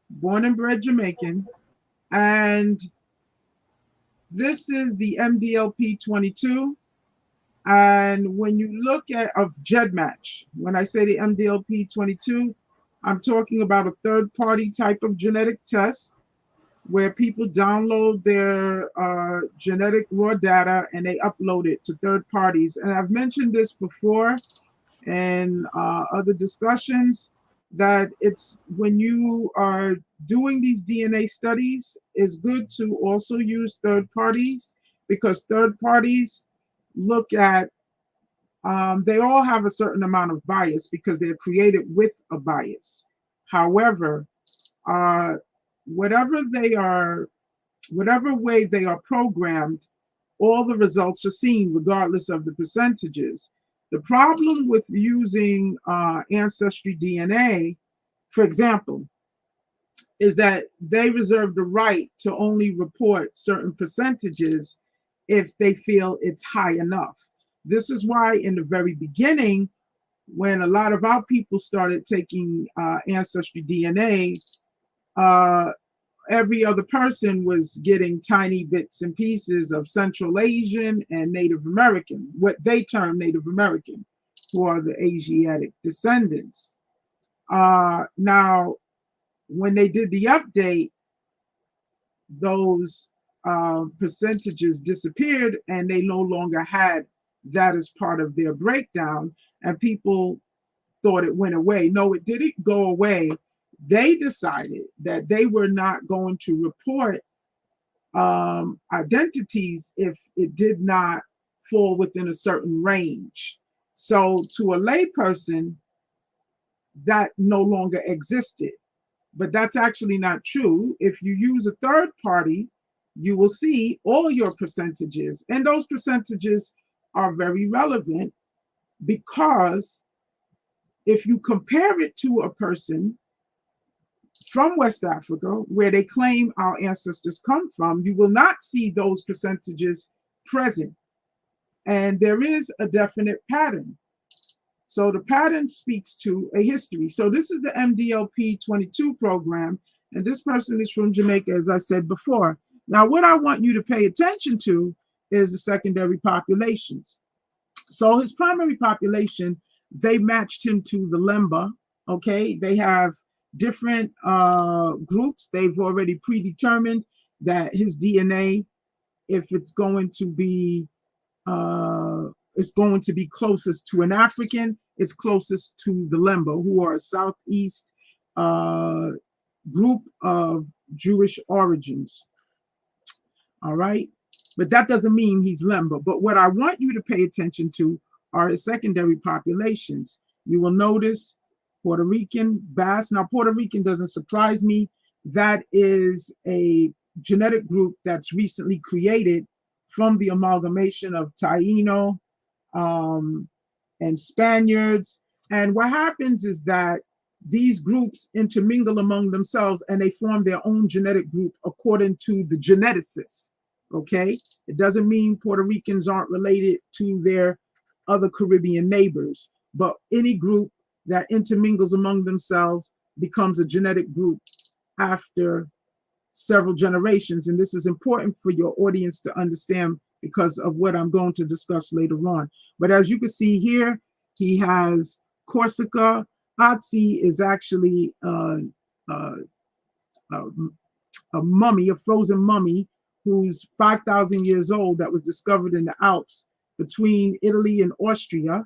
born and bred Jamaican, and this is the MDLP22. And when you look at of GEDmatch, when I say the MDLP22, I'm talking about a third party type of genetic test where people download their genetic raw data and they upload it to third parties. And I've mentioned this before in other discussions that it's when you are doing these DNA studies, it's good to also use third parties because third parties look at they all have a certain amount of bias because they're created with a bias. However, uh, whatever they are, whatever way they are programmed, all the results are seen regardless of the percentages. The problem with using ancestry DNA, for example, is that they reserve the right to only report certain percentages if they feel it's high enough. This is why, in the very beginning, when a lot of our people started taking ancestry DNA, uh, every other person was getting tiny bits and pieces of Central Asian and Native American, what they term Native American, who are the Asiatic descendants. Now, when they did the update, those percentages disappeared and they no longer had that as part of their breakdown. And people thought it went away. No, it didn't go away. They decided that they were not going to report identities if it did not fall within a certain range. So to a layperson, that no longer existed. But that's actually not true. If you use a third party, you will see all your percentages. And those percentages are very relevant because if you compare it to a person from West Africa, where they claim our ancestors come from, you will not see those percentages present. And there is a definite pattern. So the pattern speaks to a history. So this is the MDLP 22 program, and this person is from Jamaica, as I said before. Now, what I want you to pay attention to is the secondary populations. So his primary population, they matched him to the Lemba. Okay, they have different groups. They've already predetermined that his DNA, if it's going to be closest to an African, it's closest to the Lemba, who are a southeast uh, group of Jewish origins. All right. But that doesn't mean he's Lemba. But what I want you to pay attention to are his secondary populations. You will notice Puerto Rican, Basque. Now, Puerto Rican doesn't surprise me. That is a genetic group that's recently created from the amalgamation of Taino um, and Spaniards. And what happens is that these groups intermingle among themselves and they form their own genetic group according to the geneticists. Okay, it doesn't mean Puerto Ricans aren't related to their other Caribbean neighbors, but any group that intermingles among themselves becomes a genetic group after several generations. And this is important for your audience to understand because of what I'm going to discuss later on. But as you can see here, he has Corsica. Otzi is actually uh, uh, a mummy, a frozen mummy, who's 5,000 years old that was discovered in the Alps between Italy and Austria.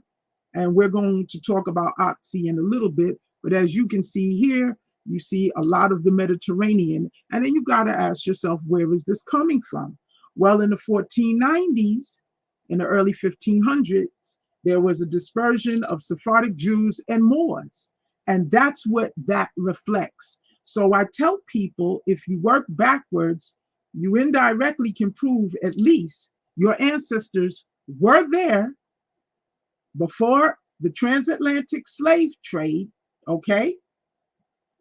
And we're going to talk about Otzi in a little bit. But as you can see here, you see a lot of the Mediterranean. And then you got to ask yourself, where is this coming from? Well, in the 1490s, in the early 1500s, there was a dispersion of Sephardic Jews and Moors. And that's what that reflects. So I tell people, if you work backwards, you indirectly can prove at least your ancestors were there before the transatlantic slave trade, okay,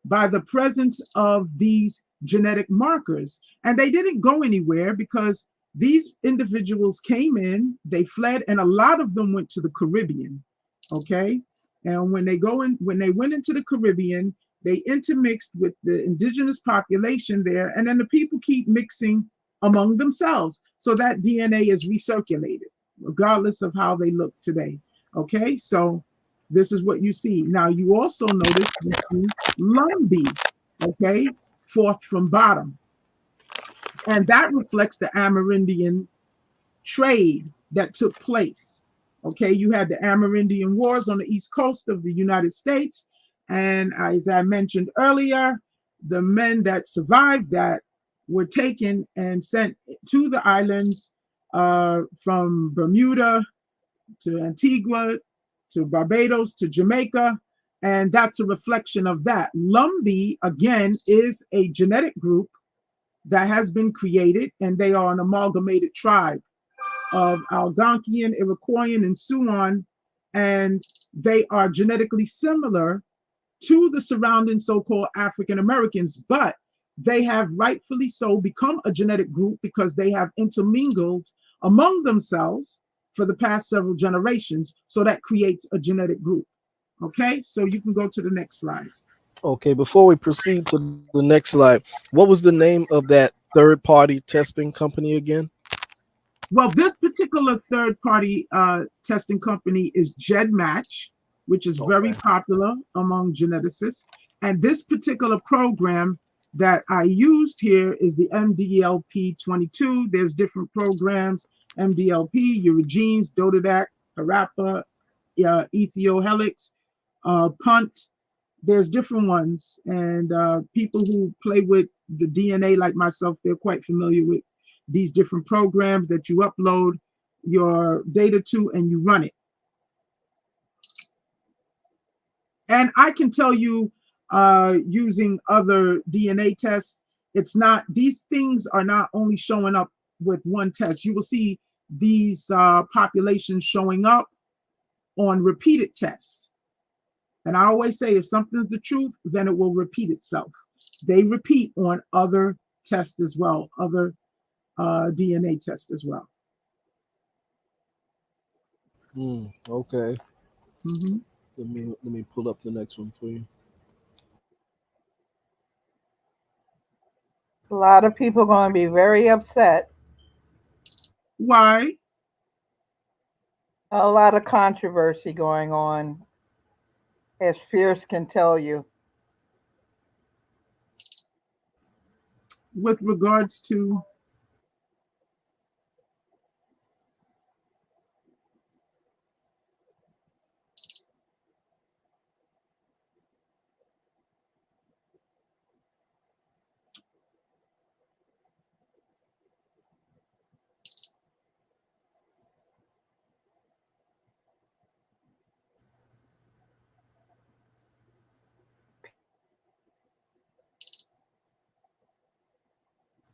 by the presence of these genetic markers. And they didn't go anywhere because these individuals came in, they fled, and a lot of them went to the Caribbean, okay? And when they went into the Caribbean, they intermixed with the indigenous population there, and then the people keep mixing among themselves. So that DNA is recirculated, regardless of how they look today. Okay, so this is what you see. Now you also notice you see Lumbee, okay, fourth from bottom. And that reflects the Amerindian trade that took place. Okay, you had the Amerindian Wars on the east coast of the United States. And as I mentioned earlier, the men that survived that were taken and sent to the islands from Bermuda to Antigua to Barbados to Jamaica. And that's a reflection of that. Lumbee, again, is a genetic group that has been created, and they are an amalgamated tribe of Algonquian, Iroquoian, and Siouan, and they are genetically similar to the surrounding so-called African Americans, but they have rightfully so become a genetic group because they have intermingled among themselves for the past several generations. So that creates a genetic group. Okay, so you can go to the next slide. Okay, before we proceed to the next slide, what was the name of that third party testing company again? Well, this particular third party testing company is GEDmatch, which is very Okay. popular among geneticists. And this particular program that I used here is the MDLP 22. There's different programs: MDLP, Eurogenes, Dodadak, Harappa, Ethiohelix, Punt. There's different ones. And people who play with the DNA, like myself, they're quite familiar with these different programs that you upload your data to and you run it. And I can tell you using other DNA tests, it's not, these things are not only showing up with one test. You will see these populations showing up on repeated tests. And I always say, if something's the truth, then it will repeat itself. They repeat on other tests as well, other DNA tests as well. Okay. Mm-hmm. Let me pull up the next one for you. A lot of people are going to be very upset. Why? A lot of controversy going on, as Fierce can tell you. With regards to,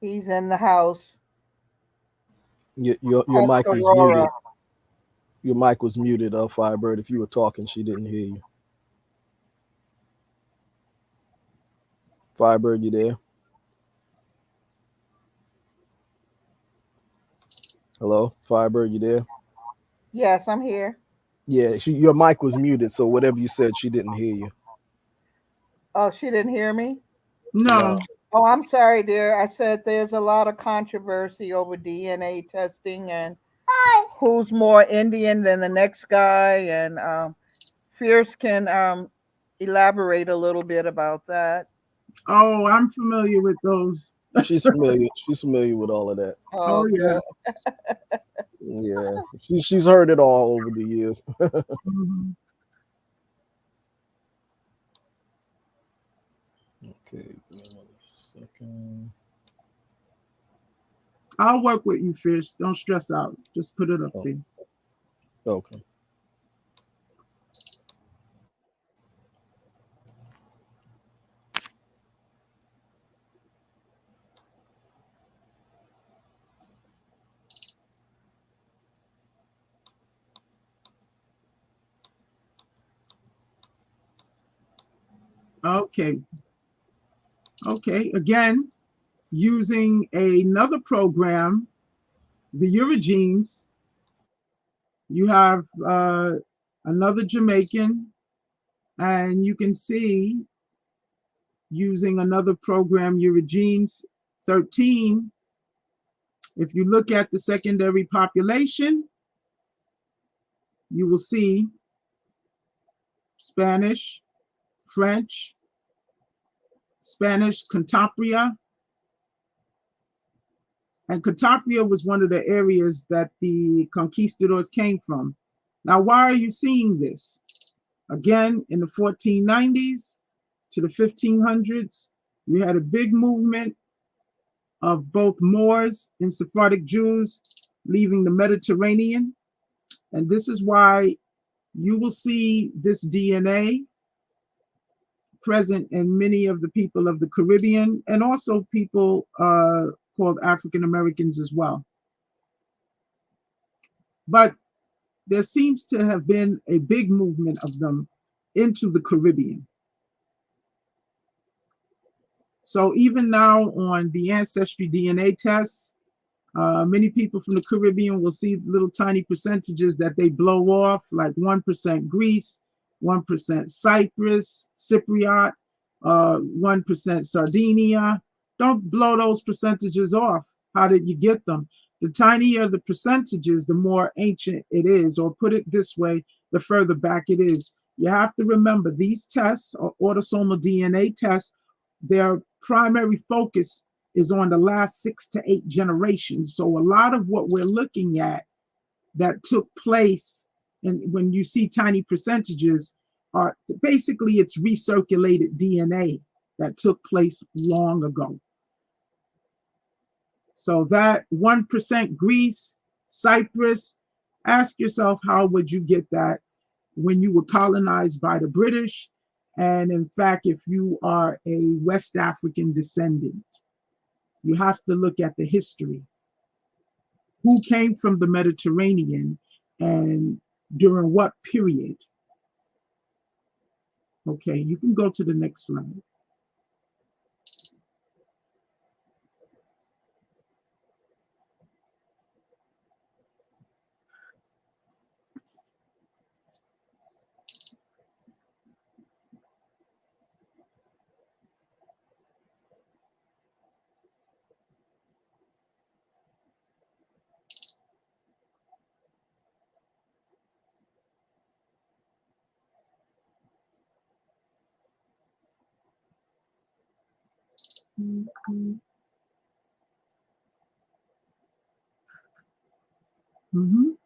He's in the house. Your mic was Tuscarora. muted. Your mic was muted, Firebird. If you were talking, she didn't hear you. Firebird, you there? Hello, Firebird, you there? Yes, I'm here. Yeah, your mic was muted, so whatever you said, she didn't hear you. Oh, she didn't hear me? No. No. Oh, I'm sorry, dear. I said there's a lot of controversy over DNA testing and who's more Indian than the next guy. And Fierce can elaborate a little bit about that. Oh, I'm familiar with those. She's familiar. She's familiar with all of that. Oh Oh, yeah. good. Yeah, she's heard it all over the years. Mhm. Okay, give me 1 second. I'll work with you, Fish. Don't stress out. Just put it up Oh, there. okay. Okay. Okay. Again, using another program, the Eurogenes, you have another Jamaican, and you can see using another program, Eurogenes 13, if you look at the secondary population, you will see Spanish, French, Spanish Cantapria, and Cantapria was one of the areas that the conquistadors came from. Now, why are you seeing this? Again, in the 1490s to the 1500s, you had a big movement of both Moors and Sephardic Jews leaving the Mediterranean. And this is why you will see this DNA present in many of the people of the Caribbean and also people called African Americans as well. But there seems to have been a big movement of them into the Caribbean. So even now on the Ancestry DNA tests, many people from the Caribbean will see little tiny percentages that they blow off, like 1% Greece, 1% Cyprus, Cypriot, 1% Sardinia. Don't blow those percentages off. How did you get them? The tinier the percentages, the more ancient it is, or put it this way, the further back it is. You have to remember these tests, or autosomal DNA tests, their primary focus is on the last 6 to 8 generations. So a lot of what we're looking at that took place, and when you see tiny percentages, are basically it's recirculated DNA that took place long ago. So that 1% Greece, Cyprus, ask yourself how would you get that when you were colonized by the British? And in fact, if you are a West African descendant, you have to look at the history. Who came from the Mediterranean and during what period? Okay, you can go to the next slide. Mhm.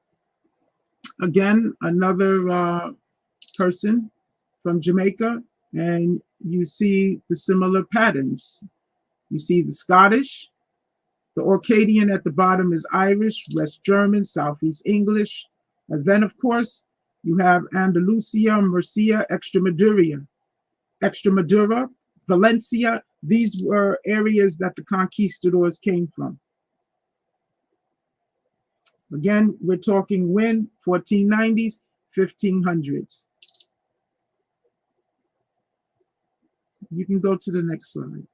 Again, another person from Jamaica, and you see the similar patterns. You see the Scottish, the Orcadian at the bottom is Irish, West German, Southeast English. And then, of course, you have Andalusia, Murcia, Extremadura, Valencia. These were areas that the conquistadors came from. Again, we're talking when? 1490s, 1500s. You can go to the next slide.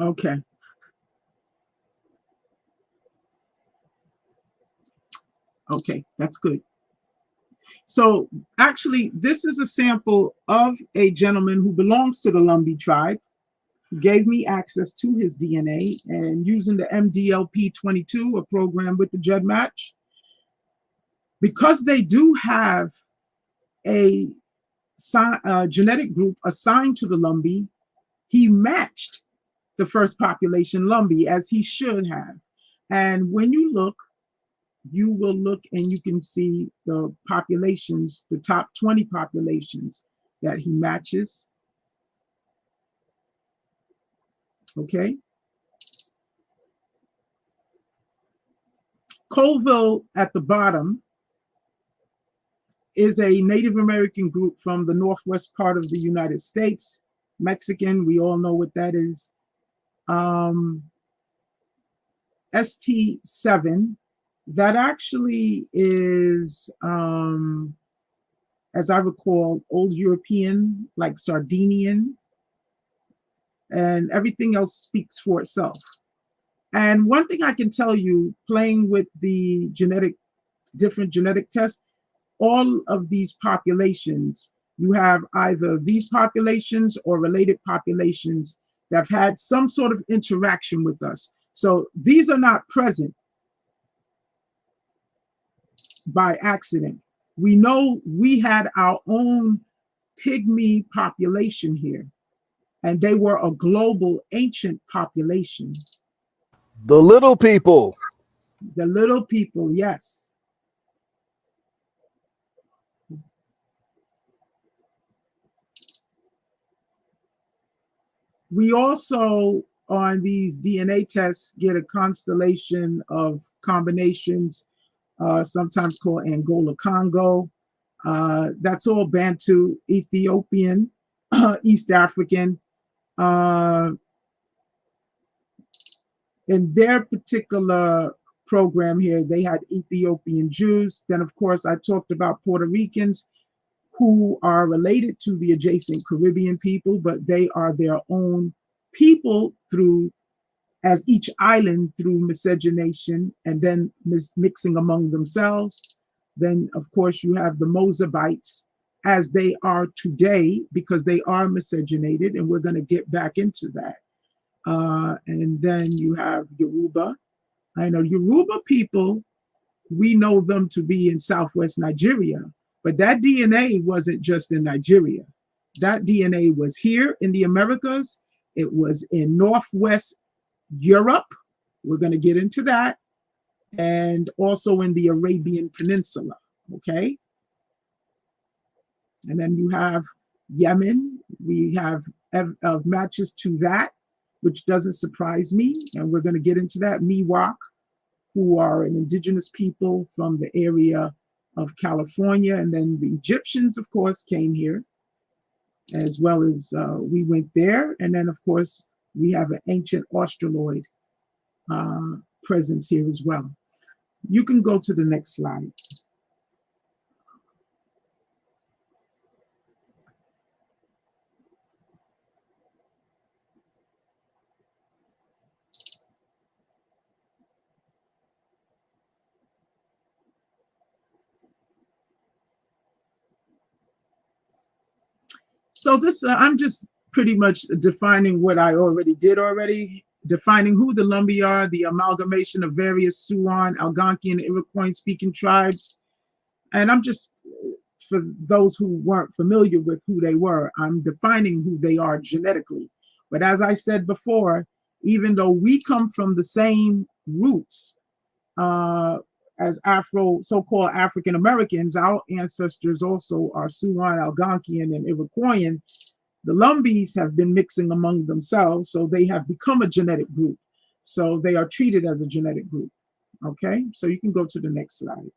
Okay. Okay, that's good. So actually, this is a sample of a gentleman who belongs to the Lumbee tribe, who gave me access to his DNA, and using the MDLP22, a program with the Jed match, because they do have a genetic group assigned to the Lumbee, he matched the first population Lumbee, as he should have. And when you look, you will look and you can see the populations, the top 20 populations that he matches. Okay. Colville at the bottom is a Native American group from the northwest part of the United States. Mexican, we all know what that is. ST7, that actually is, as I recall, Old European, like Sardinian, and everything else speaks for itself. And one thing I can tell you, playing with the different genetic tests, all of these populations, you have either these populations or related populations that have had some sort of interaction with us. So these are not present by accident. We know we had our own pygmy population here, and they were a global ancient population. The little people. The little people, yes. We also, on these DNA tests, get a constellation of combinations, sometimes called Angola Congo. That's all Bantu, Ethiopian, East African. In their particular program here, they had Ethiopian Jews. Then, of course, I talked about Puerto Ricans, who are related to the adjacent Caribbean people, but they are their own people through, as each island, through miscegenation and then mixing among themselves. Then, of course, you have the Mozabites, as they are today, because they are miscegenated, and we're going to get back into that. And then you have Yoruba. I know Yoruba people, we know them to be in Southwest Nigeria, but that DNA wasn't just in Nigeria. That DNA was here in the Americas. It was in Northwest Europe. We're going to get into that. And also in the Arabian Peninsula. Okay. And then you have Yemen. We have matches to that, which doesn't surprise me. And we're going to get into that. Miwok, who are an indigenous people from the area of California. And then the Egyptians, of course, came here, as well as we went there. And then, of course, we have an ancient Australoid presence here as well. You can go to the next slide. So this, I'm just pretty much defining what I did, defining who the Lumbee are, the amalgamation of various Siouan, Algonquian, Iroquois speaking tribes. And I'm just for those who weren't familiar with who they were, I'm defining who they are genetically. But as I said before, even though we come from the same roots as so-called African Americans, our ancestors also are Siouan, Algonquian, and Iroquoian. The Lumbees have been mixing among themselves, so they have become a genetic group. So they are treated as a genetic group. Okay, so you can go to the next slide.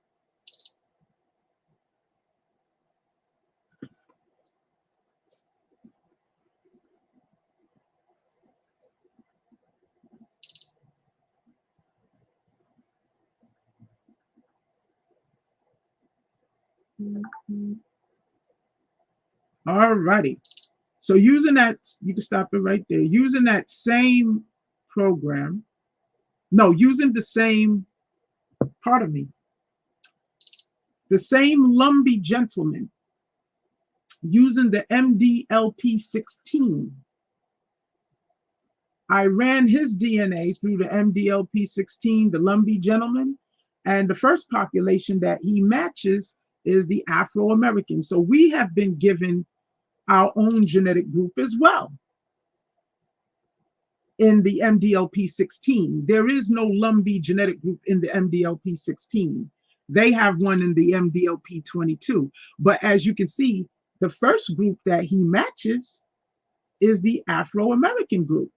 All righty. So using that, you can stop it right there. Using that same program, no, using the same, pardon me, the same Lumbee gentleman, using the MDLP16, I ran his DNA through the MDLP16, the Lumbee gentleman, and the first population that he matches is the Afro-American. So we have been given our own genetic group as well in the MDLP16. There is no Lumbee genetic group in the MDLP16. They have one in the MDLP22. But as you can see, the first group that he matches is the Afro-American group.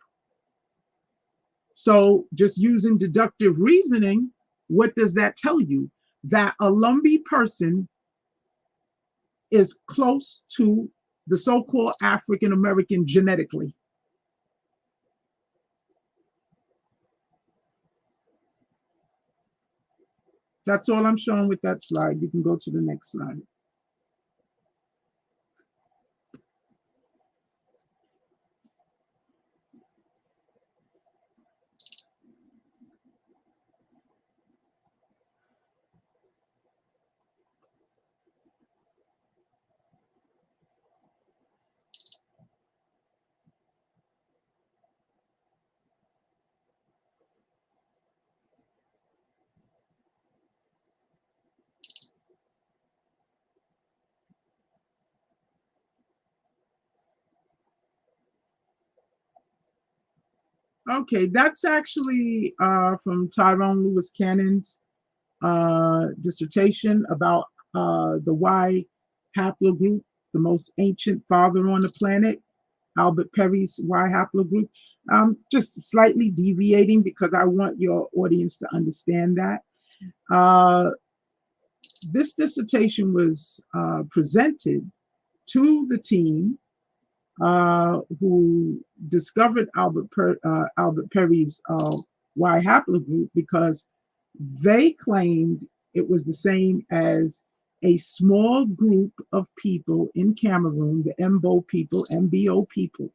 So just using deductive reasoning, what does that tell you? That a Lumbee person is close to the so-called African American genetically. That's all I'm showing with that slide. You can go to the next slide. Okay, that's actually from Tyrone Lewis Cannon's dissertation about the Y haplogroup, the most ancient father on the planet, Albert Perry's Y haplogroup. Just slightly deviating because I want your audience to understand that. This dissertation was presented to the team who discovered Albert Perry's Y haplogroup because they claimed it was the same as a small group of people in Cameroon, the MBO people.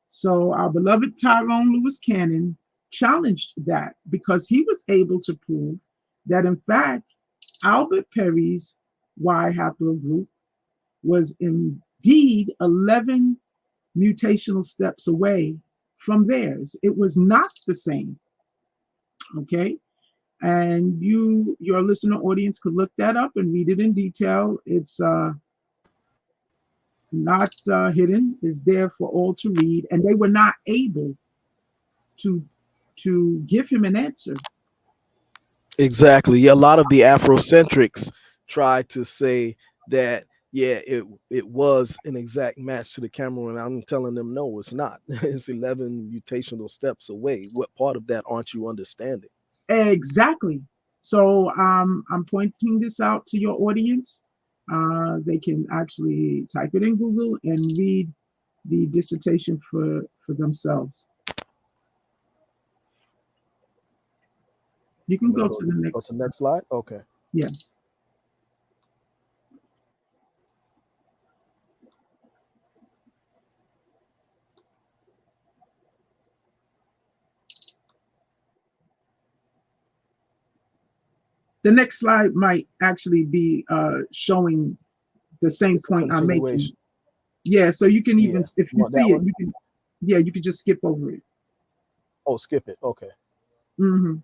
So our beloved Tyrone Lewis Cannon challenged that because he was able to prove that in fact Albert Perry's Y haplogroup was indeed 11 mutational steps away from theirs. It was not the same. Okay. And your listener audience could look that up and read it in detail. It's not hidden, it's there for all to read. And they were not able to give him an answer. Exactly. Yeah, a lot of the Afrocentrics try to say that yeah, it was an exact match to the Cameroon. I'm telling them no, it's not. It's 11 mutational steps away. What part of that aren't you understanding? Exactly. So I'm pointing this out to your audience. They can actually type it in Google and read the dissertation for themselves. You can go to the Go to next. the next slide. Okay. Yes. The next slide might actually be showing the same It's a point I'm making. continuation. Yeah, so you can even, Yeah. if You you want that see it, one? you can, yeah, you can just skip over it. Oh, skip it. Okay. Hmm.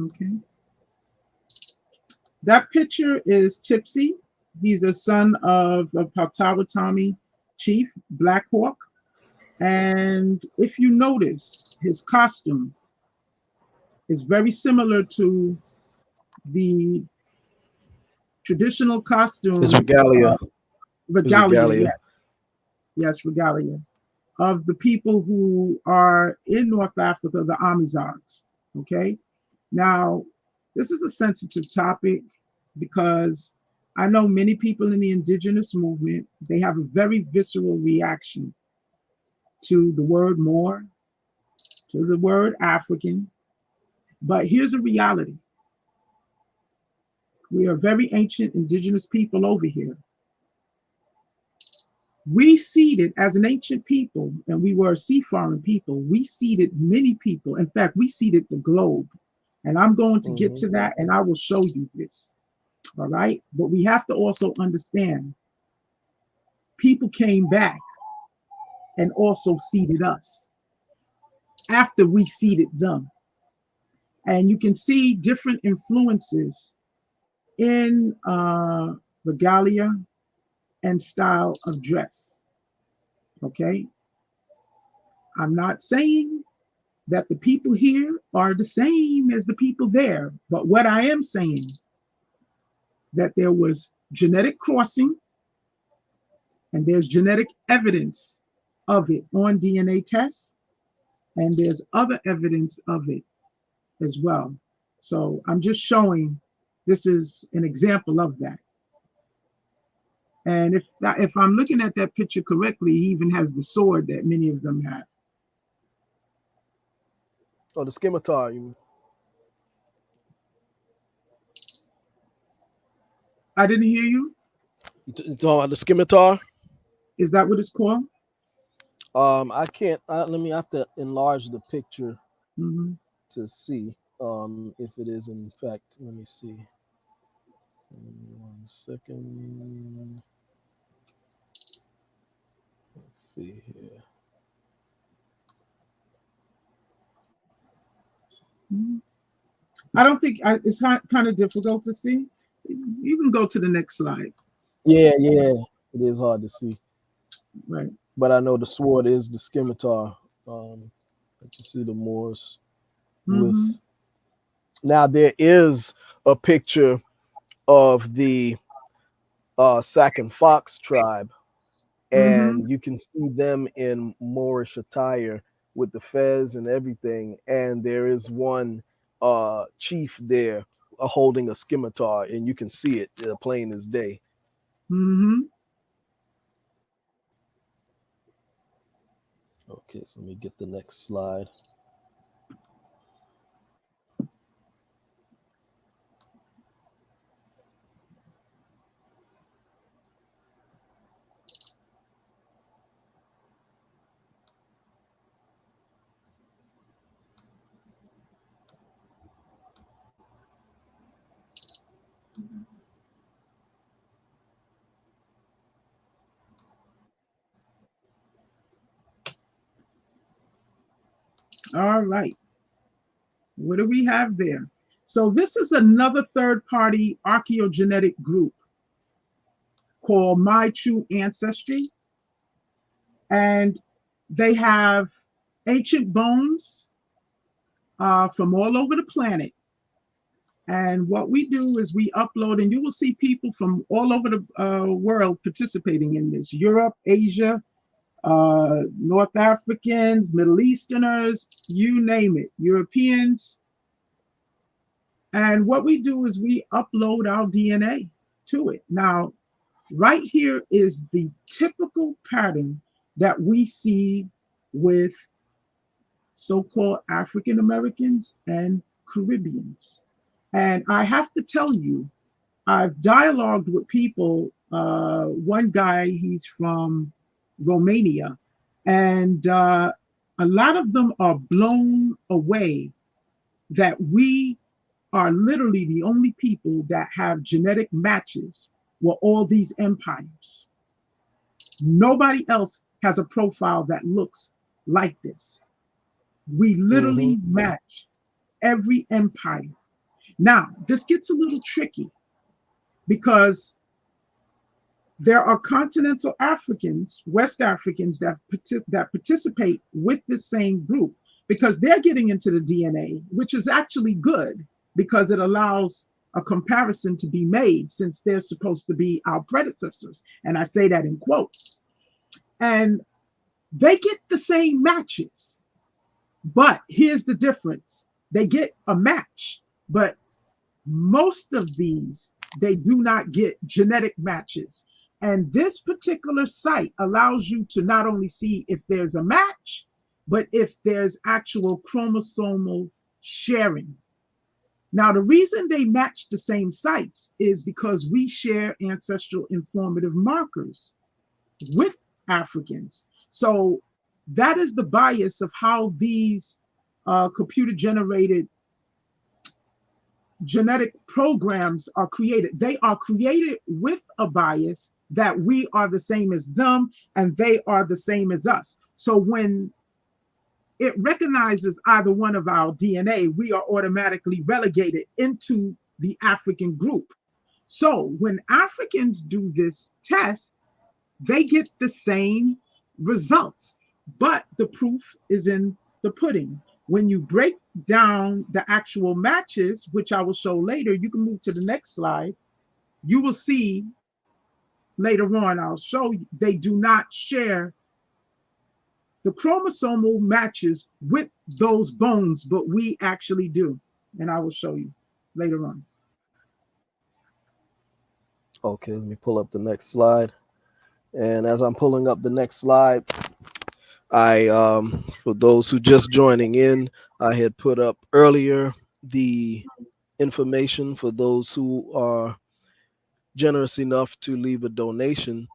Okay. That picture is Tipsy. He's a son of a Potawatomi chief, Black Hawk. And if you notice, his costume is very similar to the traditional It's costume, regalia. It's regalia, regalia. yes, regalia, of the people who are in North Africa, the Amazons. Okay. Now, this is a sensitive topic because I know many people in the indigenous movement, they have a very visceral reaction to the word Moor, to the word African. But here's a reality. We are very ancient indigenous people over here. We seeded as an ancient people, and we were a seafaring people. We seeded many people. In fact, we seeded the globe. And I'm going to get Hmm. to that, and I will show you this. All right. But we have to also understand people came back and also seeded us after we seeded them. And you can see different influences in regalia and style of dress. Okay. I'm not saying that the people here are the same as the people there, but what I am saying that there was genetic crossing and there's genetic evidence of it on DNA tests, and there's other evidence of it as well. So I'm just showing this is an example of that. And if I'm looking at that picture correctly, he even has the sword that many of them have. Oh, the scimitar. You I didn't hear you. you talking about the scimitar? Is that what it's called? I can't. Let me have to enlarge the picture Mm-hmm. to see if it is in fact. Let me see. 1 second. Let's see here. Mm-hmm. I don't think it's kind of difficult to see. You can go to the next slide. Yeah, yeah. It is hard to see, Right. but I know the sword is the scimitar. Let you see the Moors with. Mm-hmm. Now there is a picture of the Sac and Fox tribe, Mm-hmm. and you can see them in Moorish attire with the fez and everything. And there is one chief there holding a scimitar, and you can see it plain as day. Mm-hmm. Okay, so let me get the next slide. All right. What do we have there? So this is another third-party archaeogenetic group called My True Ancestry, and they have ancient bones from all over the planet. And what we do is we upload, and you will see people from all over the world participating in this: Europe, Asia, North Africans, Middle Easterners, you name it, Europeans. And what we do is we upload our DNA to it. Now, right here is the typical pattern that we see with so called African Americans and Caribbeans. And I have to tell you, I've dialogued with people. One guy, he's from Romania, and a lot of them are blown away that we are literally the only people that have genetic matches with all these empires. Nobody else has a profile that looks like this. We Hmm. literally match every empire. Now, this gets a little tricky because there are continental Africans, West Africans that participate with the same group because they're getting into the DNA, which is actually good because it allows a comparison to be made since they're supposed to be our predecessors. And I say that in quotes. And they get the same matches. But here's the difference. They get a match, but most of these, they do not get genetic matches. And this particular site allows you to not only see if there's a match, but if there's actual chromosomal sharing. Now, the reason they match the same sites is because we share ancestral informative markers with Africans. So that is the bias of how these computer-generated genetic programs are created. They are created with a bias that we are the same as them and they are the same as us. So when it recognizes either one of our DNA, we are automatically relegated into the African group. So when Africans do this test, they get the same results, but the proof is in the pudding. When you break down the actual matches, which I will show later, you can move to the next slide. You will see later on, I'll show you, they do not share the chromosomal matches with those bones, but we actually do. And I will show you later on. Okay, let me pull up the next slide. And as I'm pulling up the next slide, I, for those who just joining in, I had put up earlier the information for those who are generous enough to leave a donation.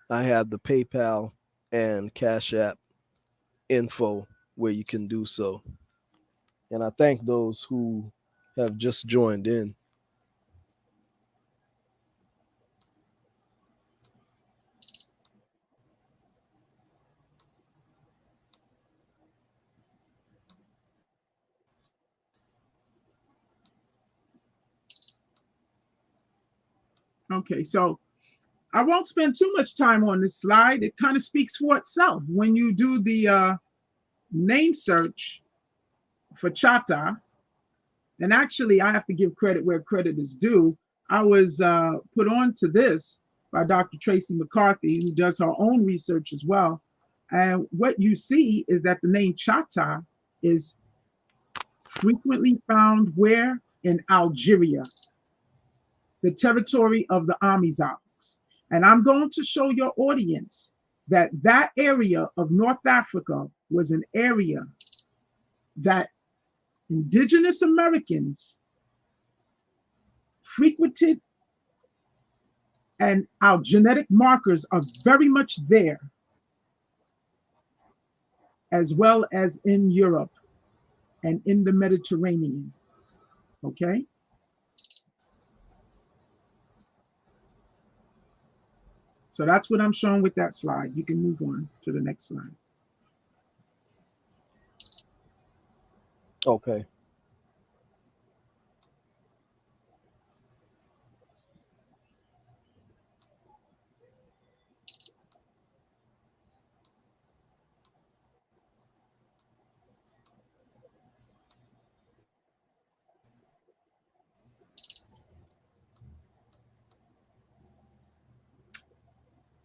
I have the PayPal and Cash App info where you can do so. And I thank those who have just joined in. Okay, so I won't spend too much time on this slide. It kind of speaks for itself. When you do the name search for Chata, and actually I have to give credit where credit is due. I was put on to this by Dr. Tracy McCarthy, who does her own research as well. And what you see is that the name Chata is frequently found where? In Algeria, the territory of the Amizogs. And I'm going to show your audience that that area of North Africa was an area that indigenous Americans frequented, and our genetic markers are very much there, as well as in Europe and in the Mediterranean. Okay? So that's what I'm showing with that slide. You can move on to the next slide. Okay.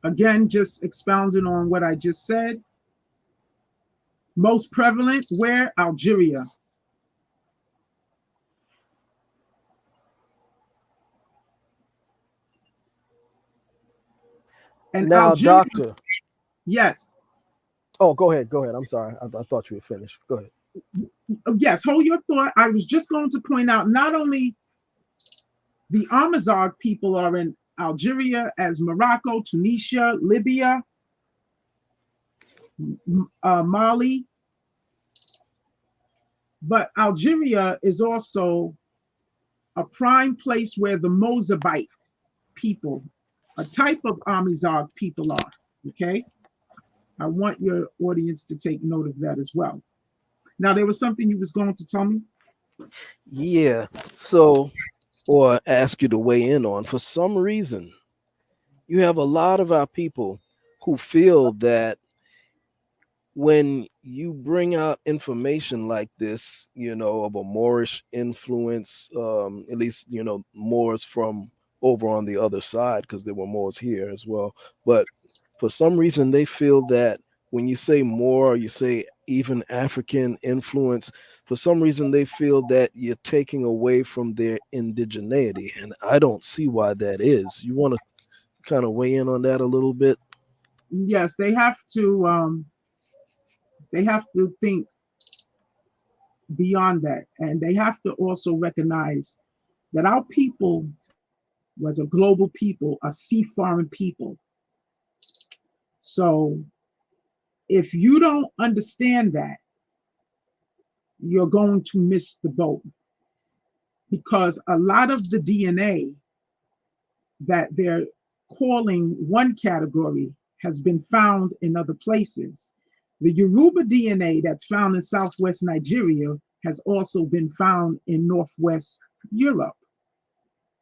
Again, just expounding on what I just said. Most prevalent, where? Algeria. And Now, Algeria, doctor. yes. Oh, go ahead. Go ahead. I'm sorry. I thought you were finished. Go ahead. Yes, hold your thought. I was just going to point out not only the Amazigh people are in Algeria, as Morocco, Tunisia, Libya, Mali, but Algeria is also a prime place where the Mozabite people, a type of Amazigh people, are. Okay? I want your audience to take note of that as well. Now, there was something you was going to tell me? Yeah. So, or ask you to weigh in on, for some reason, you have a lot of our people who feel that when you bring out information like this, of a Moorish influence, at least, Moors from over on the other side, because there were Moors here as well. But for some reason, they feel that when you say Moor, or you say even African influence, for some reason, they feel that you're taking away from their indigeneity. And I don't see why that is. You want to kind of weigh in on that a little bit? Yes, they have to think beyond that, and they have to also recognize that our people was a global people, a seafaring people. So if you don't understand that, you're going to miss the boat, because a lot of the DNA that they're calling one category has been found in other places. The Yoruba DNA that's found in southwest Nigeria has also been found in northwest Europe,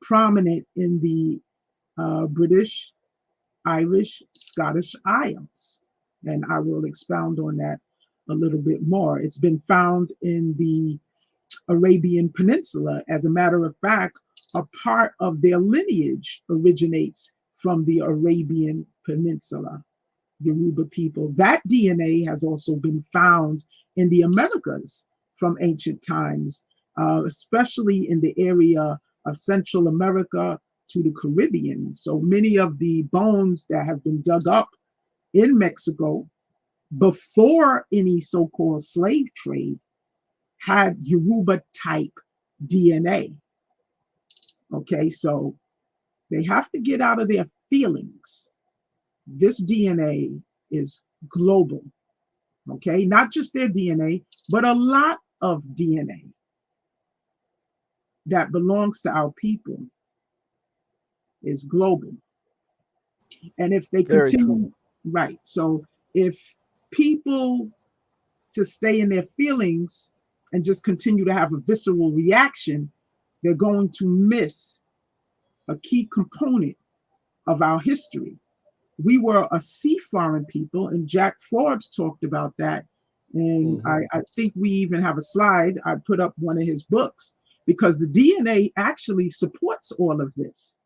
prominent in the British, Irish, Scottish Isles. And I will expound on that a little bit more. It's been found in the Arabian Peninsula. As a matter of fact, a part of their lineage originates from the Arabian Peninsula, Yoruba people. That DNA has also been found in the Americas from ancient times, especially in the area of Central America to the Caribbean. So many of the bones that have been dug up in Mexico before any so called slave trade had Yoruba type DNA. Okay, so they have to get out of their feelings. This DNA is global. Okay, not just their DNA, but a lot of DNA that belongs to our people is global. And if they Very true. continue, right, so if people just stay in their feelings and just continue to have a visceral reaction, they're going to miss a key component of our history. We were a seafaring people, and Jack Forbes talked about that. And Hmm. I think we even have a slide. I put up one of his books because the DNA actually supports all of this.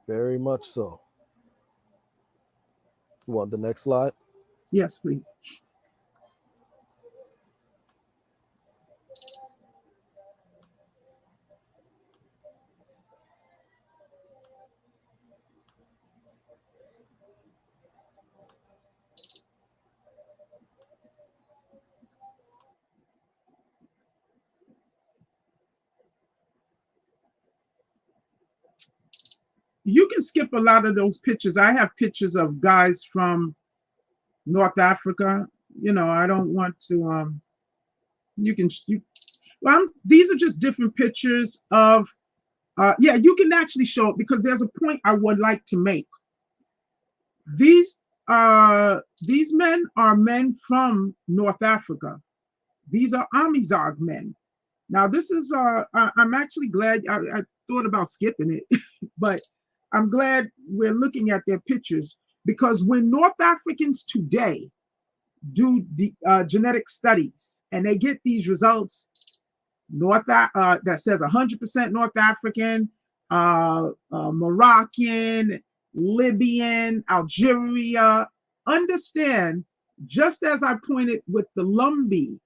Very much so. You want the next slide? Yes, please. You can skip a lot of those pictures. I have pictures of guys from North Africa. I don't want to. You can. Well, these are just different pictures of. Yeah, you can actually show it because there's a point I would like to make. These men are men from North Africa. These are Amizigh men. Now, this is I'm actually glad I thought about skipping it, but I'm glad we're looking at their pictures, because when North Africans today do the genetic studies and they get these results, that says 100% North African, Moroccan, Libyan, Algeria. Understand, just as I pointed with the Lumbee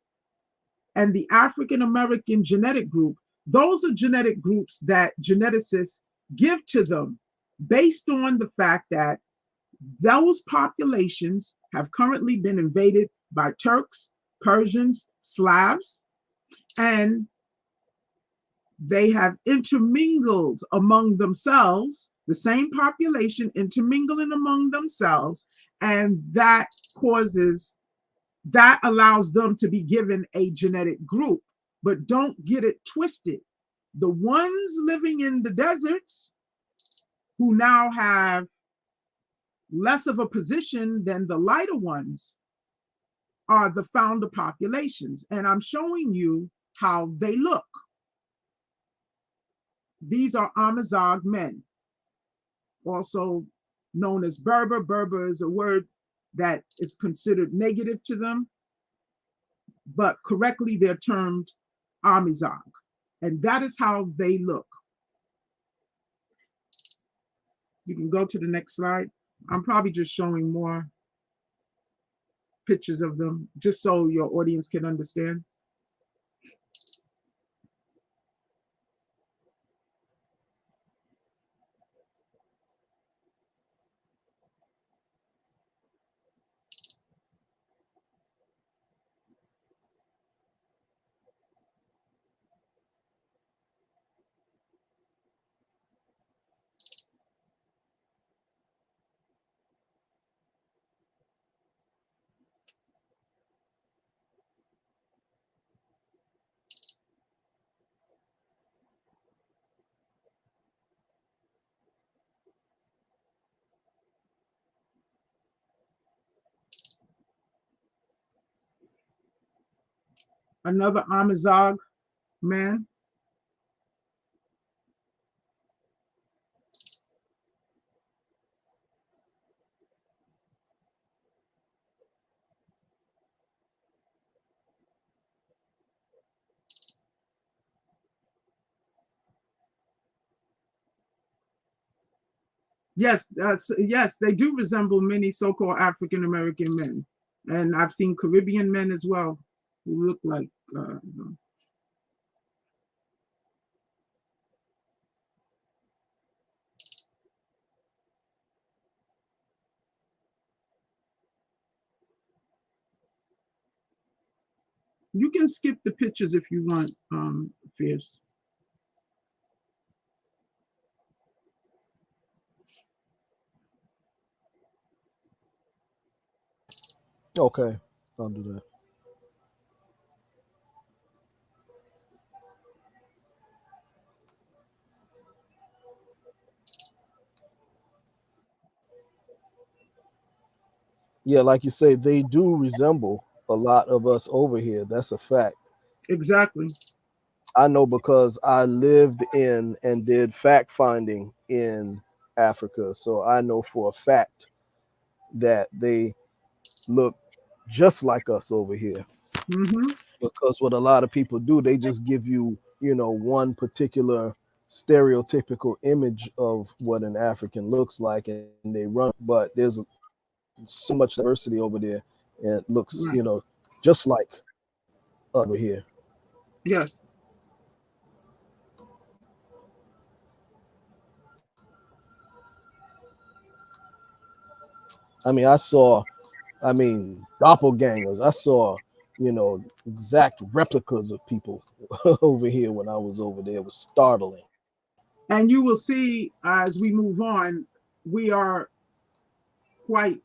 and the African American genetic group, those are genetic groups that geneticists give to them based on the fact that those populations have currently been invaded by Turks, Persians, Slavs, and they have intermingled among themselves, the same population intermingling among themselves, and causes that allows them to be given a genetic group. But don't get it twisted. The ones living in the deserts, who now have less of a position than the lighter ones, are the founder populations. And I'm showing you how they look. These are Amazigh men, also known as Berber. Berber is a word that is considered negative to them, but correctly they're termed Amazigh. And that is how they look. You can go to the next slide. I'm probably just showing more pictures of them just so your audience can understand. Another Amazigh man. Yes, yes, they do resemble many so-called African American men, and I've seen Caribbean men as well who look like. You can skip the pictures if you want, Fierce. Okay, I'll do that. Yeah, like you say, they do resemble a lot of us over here. That's a fact. Exactly. I know because I lived in and did fact finding in Africa. So I know for a fact that they look just like us over here. Mm-hmm. Because what a lot of people do, they just give you, one particular stereotypical image of what an African looks like and they run. But there's so much diversity over there and it looks, Right. just like over here. Yes. I mean, doppelgangers. I saw, exact replicas of people over here when I was over there. It was startling. And you will see as we move on, we are quite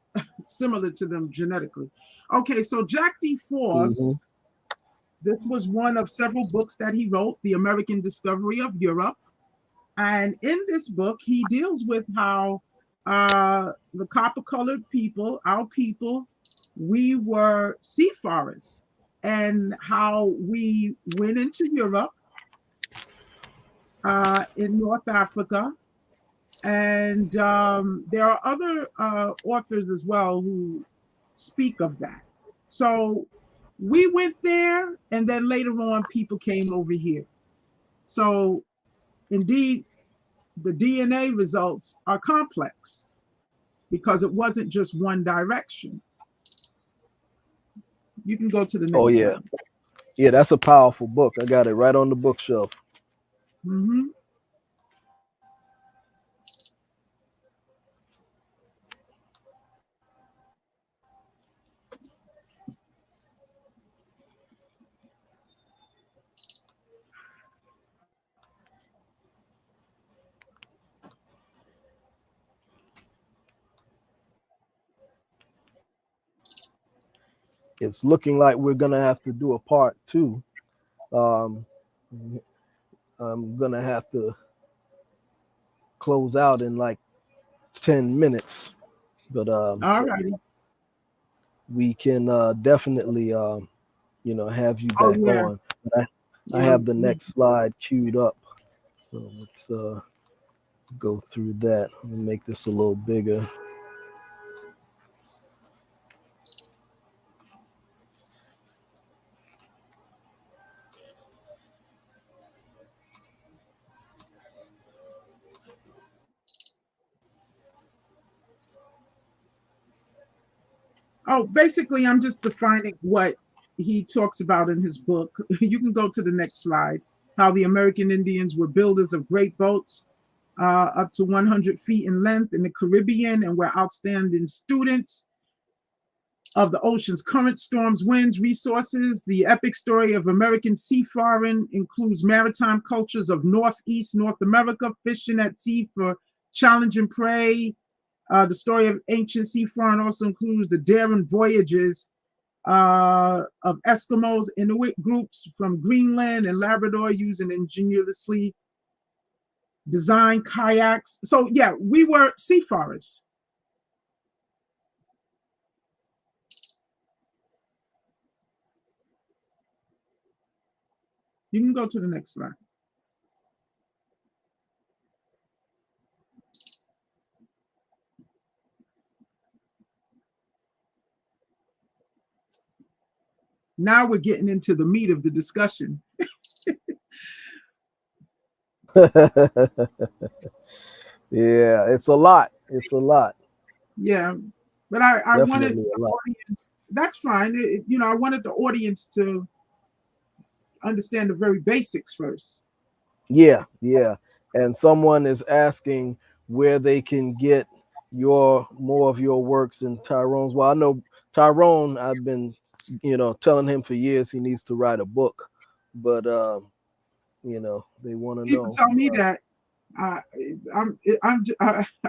similar to them genetically. Okay, so Jack D. Hmm. Forbes, this was one of several books that he wrote, The American Discovery of Europe. And in this book, he deals with how the copper colored people, our people, we were seafarers and how we went into Europe, in North Africa. And there are other authors as well who speak of that. So we went there, and then later on, people came over here. So indeed, the DNA results are complex because it wasn't just one direction. You can go to the Oh next yeah, slide. yeah. That's a powerful book. I got it right on the bookshelf. Hmm. It's looking like we're gonna have to do a part two. Um, I'm gonna have to close out in like 10 minutes. But All righty. we can definitely have you Oh back yeah, on. But I yeah. have the next slide queued up, so let's go through that. Let me make this a little bigger. Oh, basically, I'm just defining what he talks about in his book. You can go to the next slide. How the American Indians were builders of great boats, up to 100 feet in length in the Caribbean, and were outstanding students of the ocean's currents, storms, winds, resources. The epic story of American seafaring includes maritime cultures of Northeast North America, fishing at sea for challenging prey. The story of ancient seafaring also includes the daring voyages of Eskimos, Inuit groups from Greenland and Labrador using ingeniously designed kayaks. So, yeah, we were seafarers. You can go to the next slide. Now we're getting into the meat of the discussion. Yeah, it's a lot. It's a lot. Yeah, but I wanted Definitely a the lot. audience, that's fine. I wanted the audience to understand the very basics first. Yeah, yeah. And someone is asking where they can get your more of your works in Tyrone's. Well, I know Tyrone, I've been, telling him for years he needs to write a book, but they want to People know. tell me that I,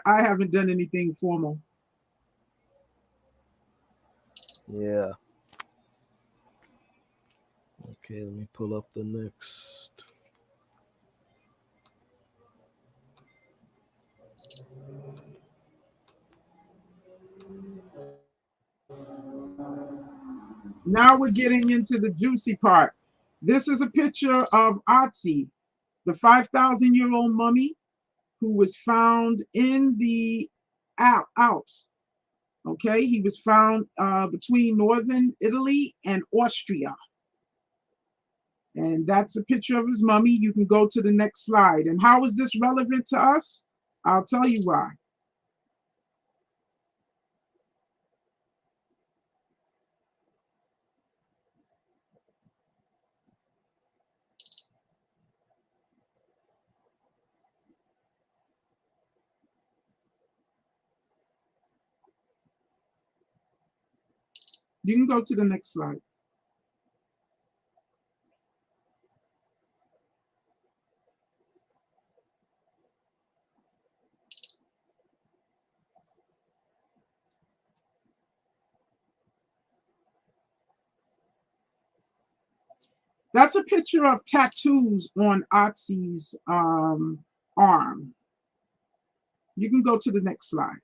I haven't done anything formal. Yeah. Okay, let me pull up the next. Now we're getting into the juicy part. This is a picture of Otzi, the 5,000-year-old mummy who was found in the Alps. Okay, he was found between northern Italy and Austria. And that's a picture of his mummy. You can go to the next slide. And how is this relevant to us? I'll tell you why. You can go to the next slide. That's a picture of tattoos on Otzi's arm. You can go to the next slide.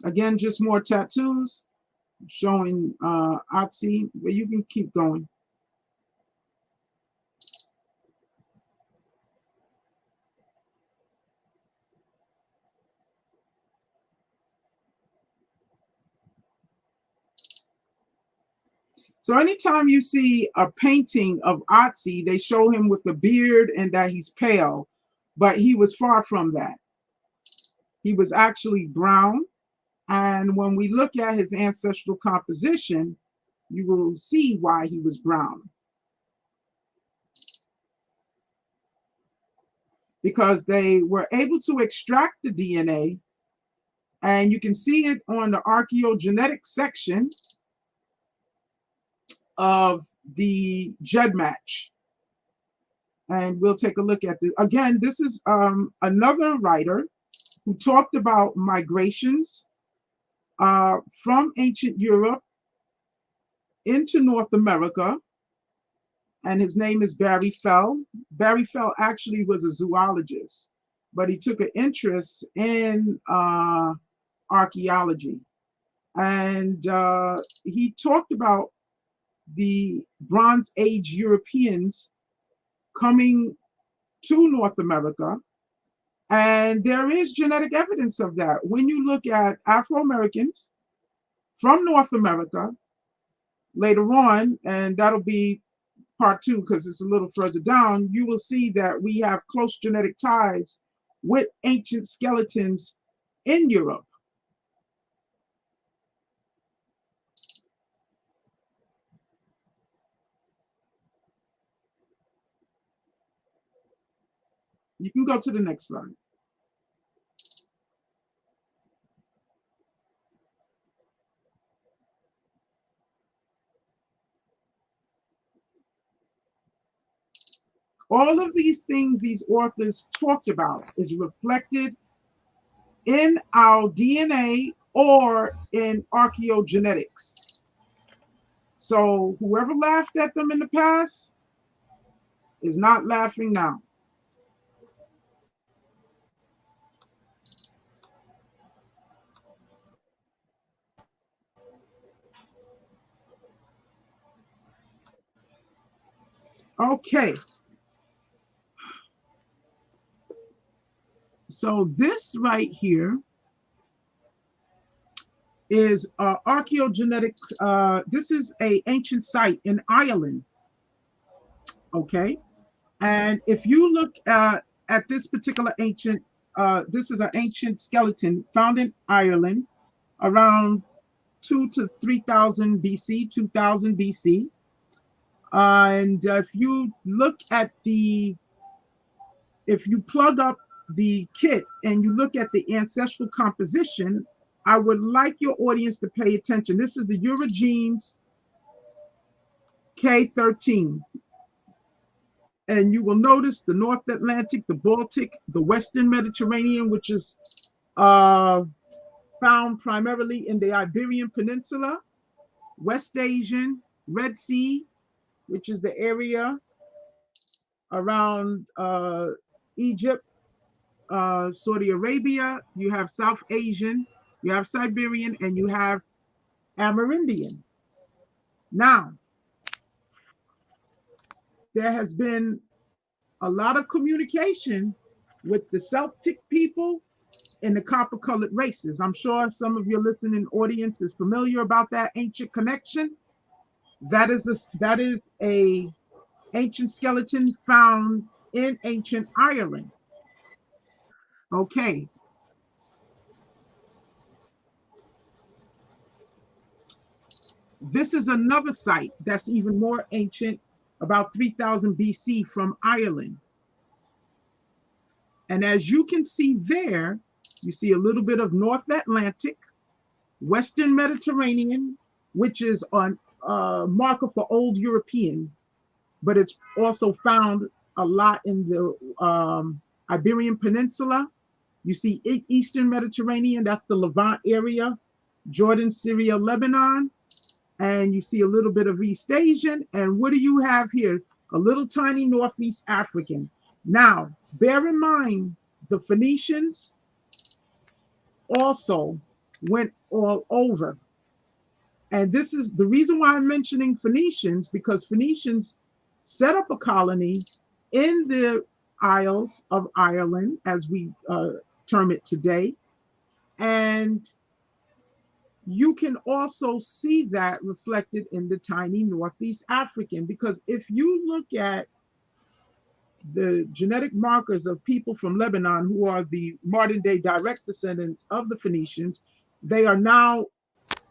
Again, just more tattoos showing Otzi, but you can keep going. So anytime you see a painting of Otzi, they show him with a beard and that he's pale, but he was far from that. He was actually brown, And when we look at his ancestral composition, you will see why he was brown. Because they were able to extract the DNA, and you can see it on the archaeogenetic section of the GEDmatch. And we'll take a look at this. Again, this is another writer who talked about migrations from ancient Europe into North America, and his name is Barry Fell. Barry Fell actually was a zoologist, but he took an interest in archaeology. And he talked about the Bronze Age Europeans coming to North America. And there is genetic evidence of that. When you look at Afro-Americans from North America later on, and that'll be part 2 because it's a little further down, you will see that we have close genetic ties with ancient skeletons in Europe. You can go to the next slide. All of these things these authors talked about is reflected in our DNA or in archaeogenetics. So whoever laughed at them in the past is not laughing now. Okay. So this right here is archaeogenetic. This is an ancient site in Ireland. Okay. And if you look at this particular ancient, this is an ancient skeleton found in Ireland around 2 to 3,000 BC, 2000 BC. And if you look at if you plug up the kit and you look at the ancestral composition, I would like your audience to pay attention. This is the Eurogenes K13. And you will notice the North Atlantic, the Baltic, the Western Mediterranean, which is found primarily in the Iberian Peninsula, West Asian, Red Sea, which is the area around Egypt, Saudi Arabia. You have South Asian, you have Siberian, and you have Amerindian. Now, there has been a lot of communication with the Celtic people and the copper-colored races. I'm sure some of your listening audience is familiar about that ancient connection. That is a ancient skeleton found in ancient Ireland. Okay. This is another site that's even more ancient, about 3000 BC from Ireland. And as you can see there, you see a little bit of North Atlantic, Western Mediterranean, which is a marker for Old European, but it's also found a lot in the Iberian Peninsula. You see Eastern Mediterranean, that's the Levant area, Jordan, Syria, Lebanon. And you see a little bit of East Asian. And what do you have here? A little tiny Northeast African. Now, bear in mind, the Phoenicians also went all over. And this is the reason why I'm mentioning Phoenicians, because Phoenicians set up a colony in the Isles of Ireland, as we term it today. And you can also see that reflected in the tiny Northeast African, because if you look at the genetic markers of people from Lebanon who are the modern day direct descendants of the Phoenicians, They are now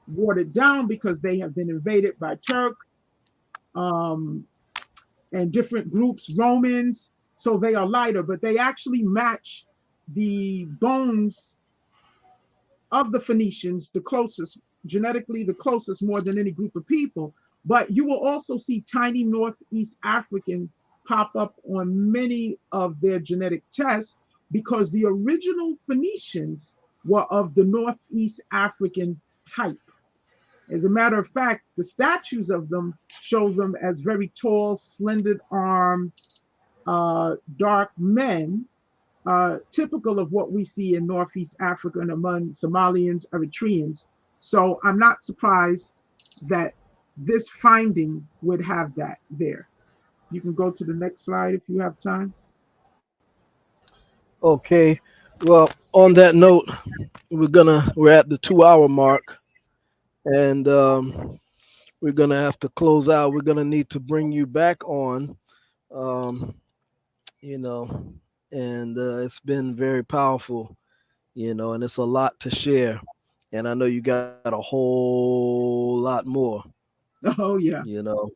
watered down because they have been invaded by Turks, um, and different groups, Romans. So they are lighter, but they actually match the bones of the Phoenicians, the closest, genetically the closest more than any group of people. But you will also see tiny Northeast African pop up on many of their genetic tests because the original Phoenicians were of the Northeast African type. As a matter of fact, the statues of them show them as very tall, slender armed, dark men, typical of what we see in Northeast Africa and among Somalians, Eritreans. So I'm not surprised that this finding would have that there. You can go to the next slide if you have time. Okay. Well, on that note, we're at the 2 hour mark, and we're gonna have to close out. We're gonna need to bring you back on. Um, you know, and it's been very powerful. And it's a lot to share. And I know you got a whole lot more. Oh, yeah. You know,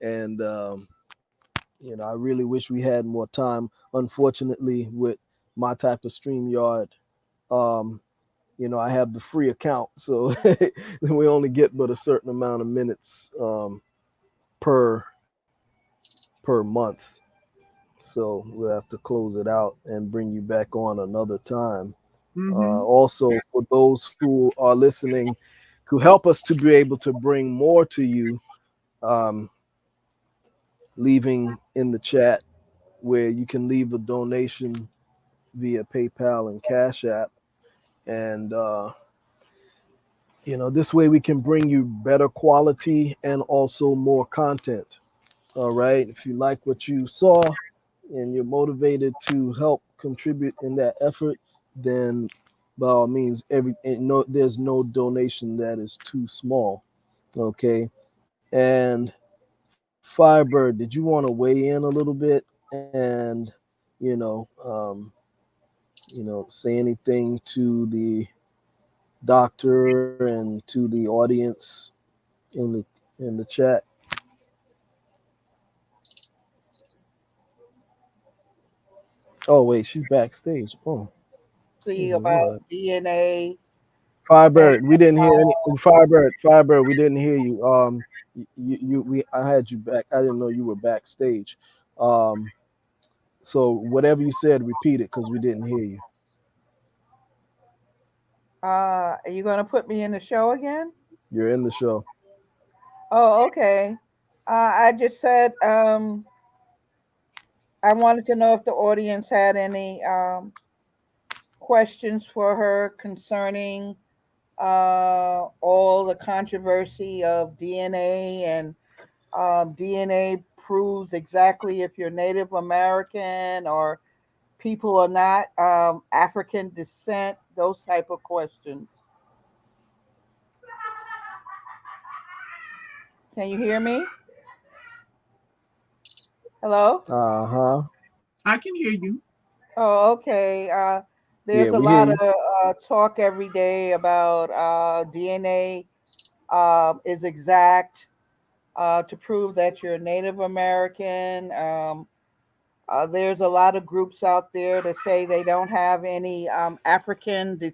and I really wish we had more time. Unfortunately, with my type of StreamYard, um, I have the free account, so we only get but a certain amount of minutes per month. So we'll have to close it out and bring you back on another time. Mm-hmm. Also, for those who are listening, who help us to be able to bring more to you, um, leaving in the chat where you can leave a donation via PayPal and Cash App. And, this way we can bring you better quality and also more content. All right. If you like what you saw and you're motivated to help contribute in that effort, then by all means, there's no donation that is too small. Okay. And Firebird, did you want to weigh in a little bit and, you know, um, say anything to the doctor and to the audience in the chat? Oh wait, she's backstage. Oh, I didn't See even about realize. DNA and Firebird, we didn't hear any. Firebird, we didn't hear you. I had you back. I didn't know you were backstage. Um, so whatever you said, repeat it because we didn't hear you. are you going to put me in the show again? You're in the show. Oh, okay. I just said I wanted to know if the audience had any questions for her concerning all the controversy of DNA, and DNA proves exactly if you're Native American or people are not African descent, those type of questions. Can you hear me? Hello? Uh huh. I can hear you. Oh, okay. Yeah, There's a we hear lot of you. talk every day about DNA is exact to prove that you're Native American. There's a lot of groups out there that say they don't have any African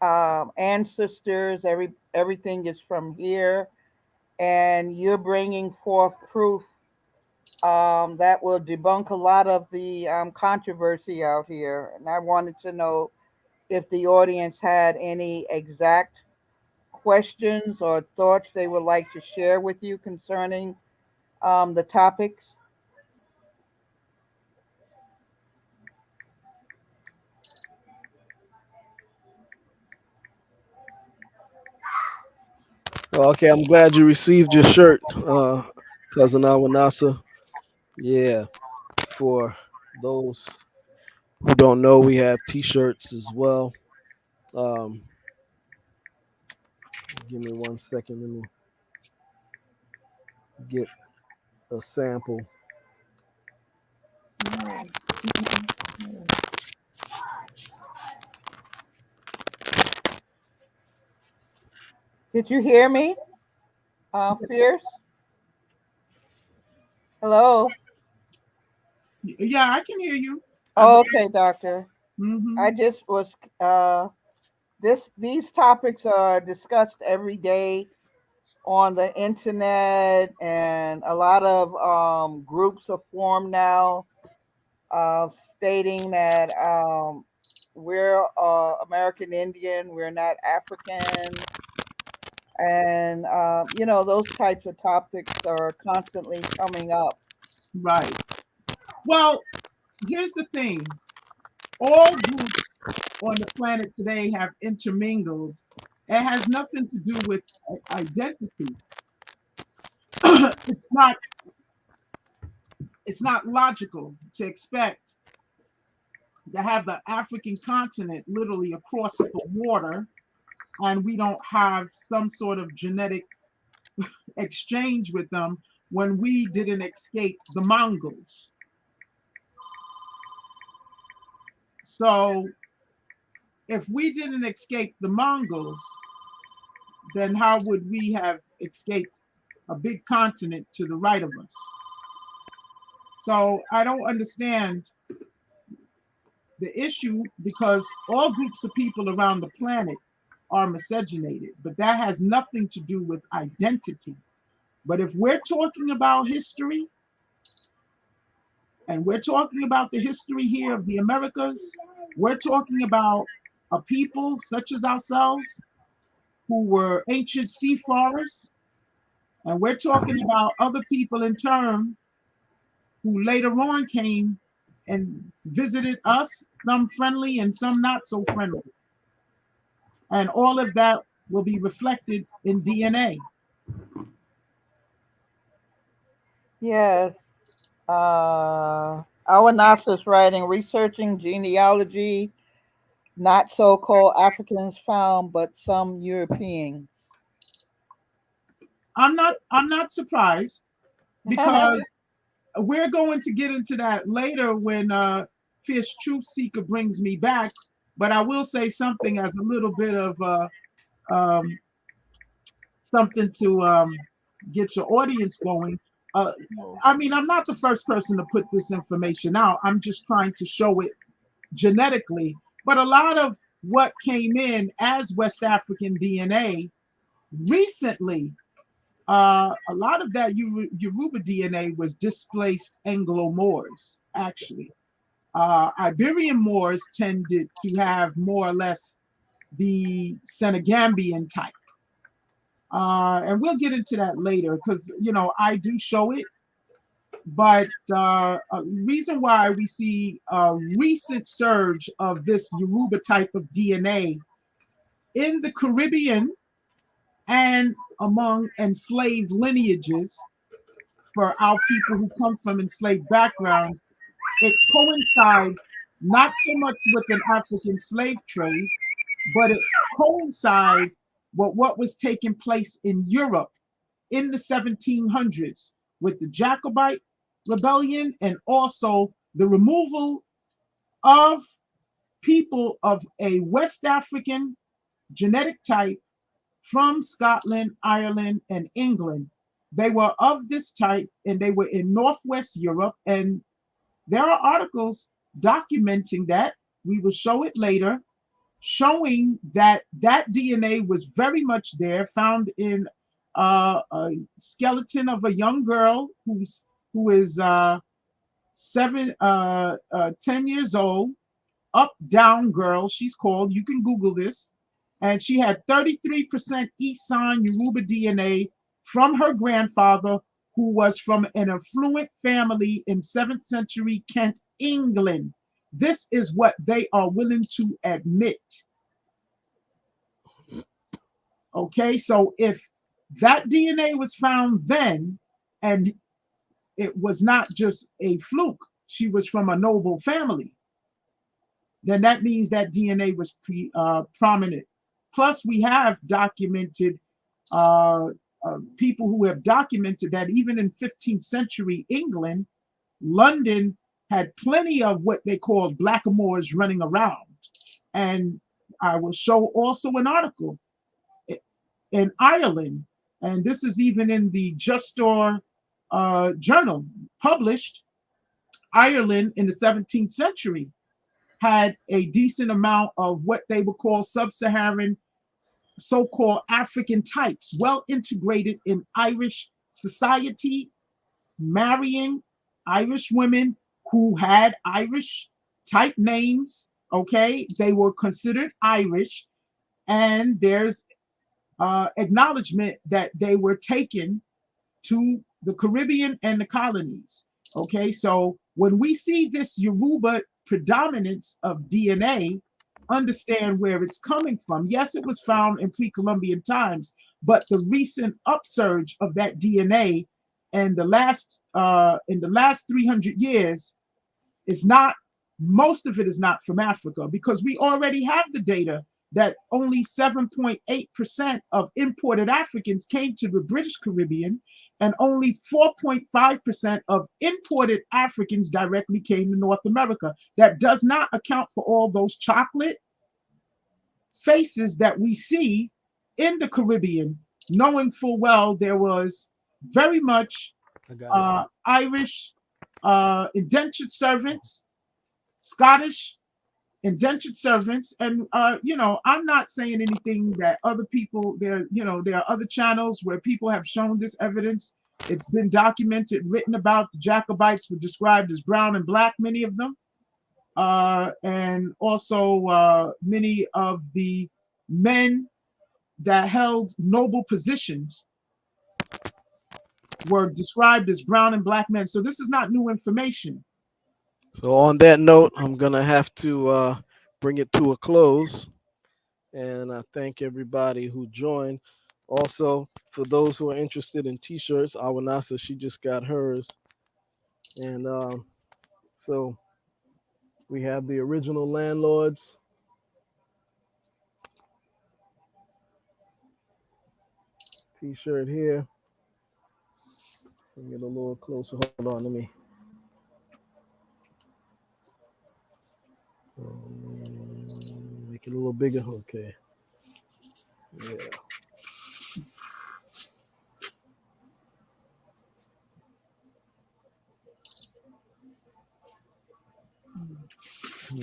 ancestors. Everything is from here, and you're bringing forth proof that will debunk a lot of the controversy out here. And I wanted to know if the audience had any exact questions or thoughts they would like to share with you concerning the topics. Well, okay, I'm glad you received your shirt, cousin Awanasa. Yeah, for those who don't know, we have T-shirts as well. Um, give me 1 second. Let me get a sample. Did you hear me? Fierce? Hello? Yeah, I can hear you. I Oh, believe. okay, doctor. Mm-hmm. I just was these topics are discussed every day on the internet, and a lot of groups are formed now, stating that we're American Indian, we're not African, and those types of topics are constantly coming up. Right. Well, here's the thing. All groups on the planet today have intermingled. It has nothing to do with identity. it's not it's not logical to expect to have the African continent literally across the water and we don't have some sort of genetic exchange with them when we didn't escape the Mongols. So if we didn't escape the Mongols, then how would we have escaped a big continent to the right of us? So I don't understand the issue because all groups of people around the planet are miscegenated, but that has nothing to do with identity. But if we're talking about history, and we're talking about the history here of the Americas, we're talking about a people such as ourselves who were ancient seafarers, and we're talking about other people in turn who later on came and visited us, some friendly and some not so friendly. And all of that will be reflected in DNA. Yes. Our NASA's writing, researching genealogy, not so-called Africans found, but some Europeans. I'm not surprised because we're going to get into that later when Fish Truth Seeker brings me back. But I will say something as a little bit of um, something to get your audience going. Uh, I mean, I'm not the first person to put this information out. I'm just trying to show it genetically. But a lot of what came in as West African DNA recently, a lot of that Yoruba DNA was displaced Anglo Moors, actually. Iberian Moors tended to have more or less the Senegambian type. And we'll get into that later because, I do show it. But a reason why we see a recent surge of this Yoruba type of DNA in the Caribbean and among enslaved lineages for our people who come from enslaved backgrounds, it coincides not so much with an African slave trade, but it coincides with what was taking place in Europe in the 1700s with the Jacobite rebellion and also the removal of people of a West African genetic type from Scotland, Ireland, and England. They were of this type and they were in Northwest Europe. And there are articles documenting that. We will show it later, showing that that DNA was very much there, found in a skeleton of a young girl who is 10 years old, up down girl. She's called. You can Google this, and she had 33% Isan Yoruba DNA from her grandfather, who was from an affluent family in 7th century Kent, England. This is what they are willing to admit. Okay, so if that DNA was found then, and it was not just a fluke, she was from a noble family, then that means that DNA was prominent. Plus, we have documented uh, people who have documented that even in 15th century England, London had plenty of what they called blackamoors running around. And I will show also an article in Ireland, and this is even in the Justor journal published. Ireland in the 17th century had a decent amount of what they would call sub-Saharan, so-called African types, well integrated in Irish society, marrying Irish women who had Irish type names. Okay, they were considered Irish, and there's acknowledgement that they were taken to the Caribbean and the colonies. Okay, so when we see this Yoruba predominance of DNA, understand where it's coming from. Yes, it was found in pre-Columbian times, but the recent upsurge of that DNA and the last in the last 300 years is not, most of it is not from Africa, because we already have the data that only 7.8% of imported Africans came to the British Caribbean, and only 4.5% of imported Africans directly came to North America. That does not account for all those chocolate faces that we see in the Caribbean, knowing full well there was very much Irish indentured servants, Scottish indentured servants, and I'm not saying anything that other people there. There are other channels where people have shown this evidence. It's been documented, written about. The Jacobites were described as brown and black, many of them, and also many of the men that held noble positions were described as brown and black men. So this is not new information. So on that note, I'm gonna have to bring it to a close, and I thank everybody who joined. Also, for those who are interested in T-shirts, Awanasa, she just got hers, and so we have the original landlords T-shirt here. Bring it a little closer. Hold on, let me. Make it a little bigger. Okay. Yeah.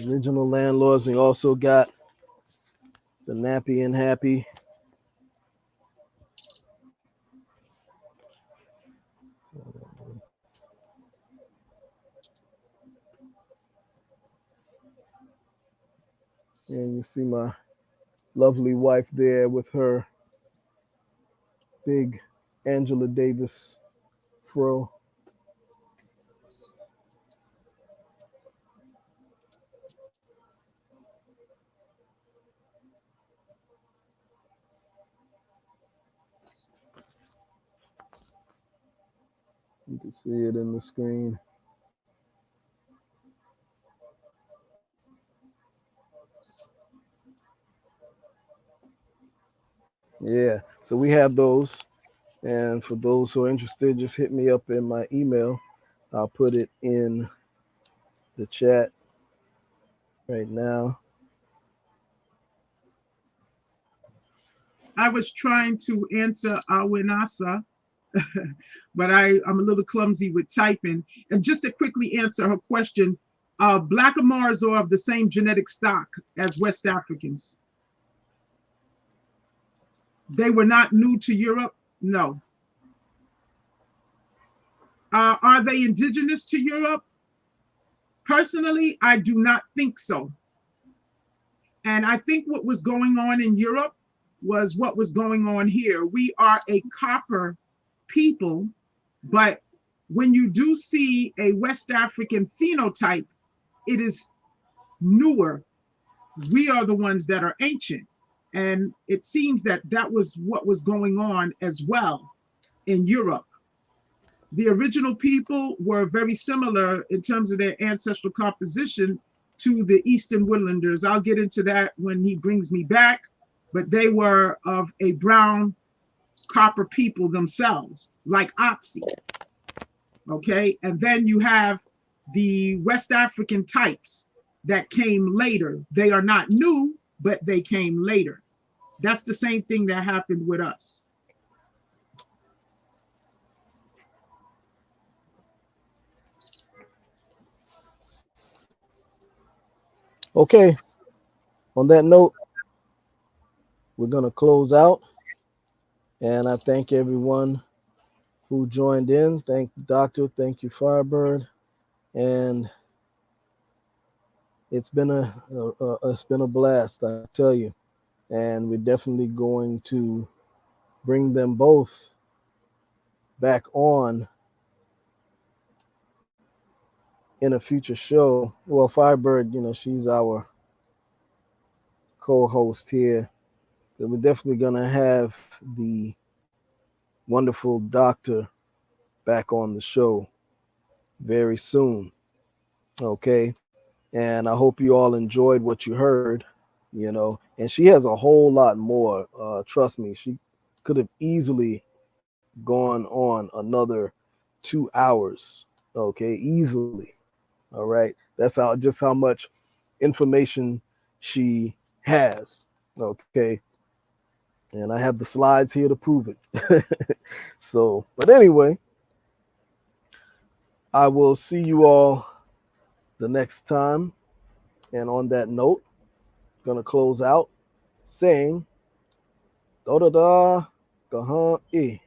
Original landlords. We also got the Nappy and Happy. And you see my lovely wife there with her big Angela Davis fro. You can see it in the screen. Yeah, so we have those. And for those who are interested, just hit me up in my email. I'll put it in the chat right now. I was trying to answer Awinasa, but I'm a little clumsy with typing. And just to quickly answer her question, Blackamoors are of the same genetic stock as West Africans. They were not new to Europe? No. Are they indigenous to Europe? Personally, I do not think so. And I think what was going on in Europe was what was going on here. We are a copper people, but when you do see a West African phenotype, it is newer. We are the ones that are ancient. And it seems that that was what was going on as well in Europe. The original people were very similar in terms of their ancestral composition to the Eastern Woodlanders. I'll get into that when he brings me back, but they were of a brown copper people themselves, like Otzi. Okay, and then you have the West African types that came later. They are not new, but they came later. That's the same thing that happened with us. Okay, on that note, we're going to close out. And I thank everyone who joined in. Thank the doctor. Thank you, Firebird. And it's been a blast, I tell you. And we're definitely going to bring them both back on in a future show. Well, Firebird, she's our co-host here. But we're definitely gonna have the wonderful doctor back on the show very soon. Okay. And I hope you all enjoyed what you heard, And she has a whole lot more. Trust me, she could have easily gone on another 2 hours. Okay, easily. All right, that's how much information she has. Okay, and I have the slides here to prove it. So, but anyway, I will see you all the next time. And on that note, gonna close out saying da da da, gaha e.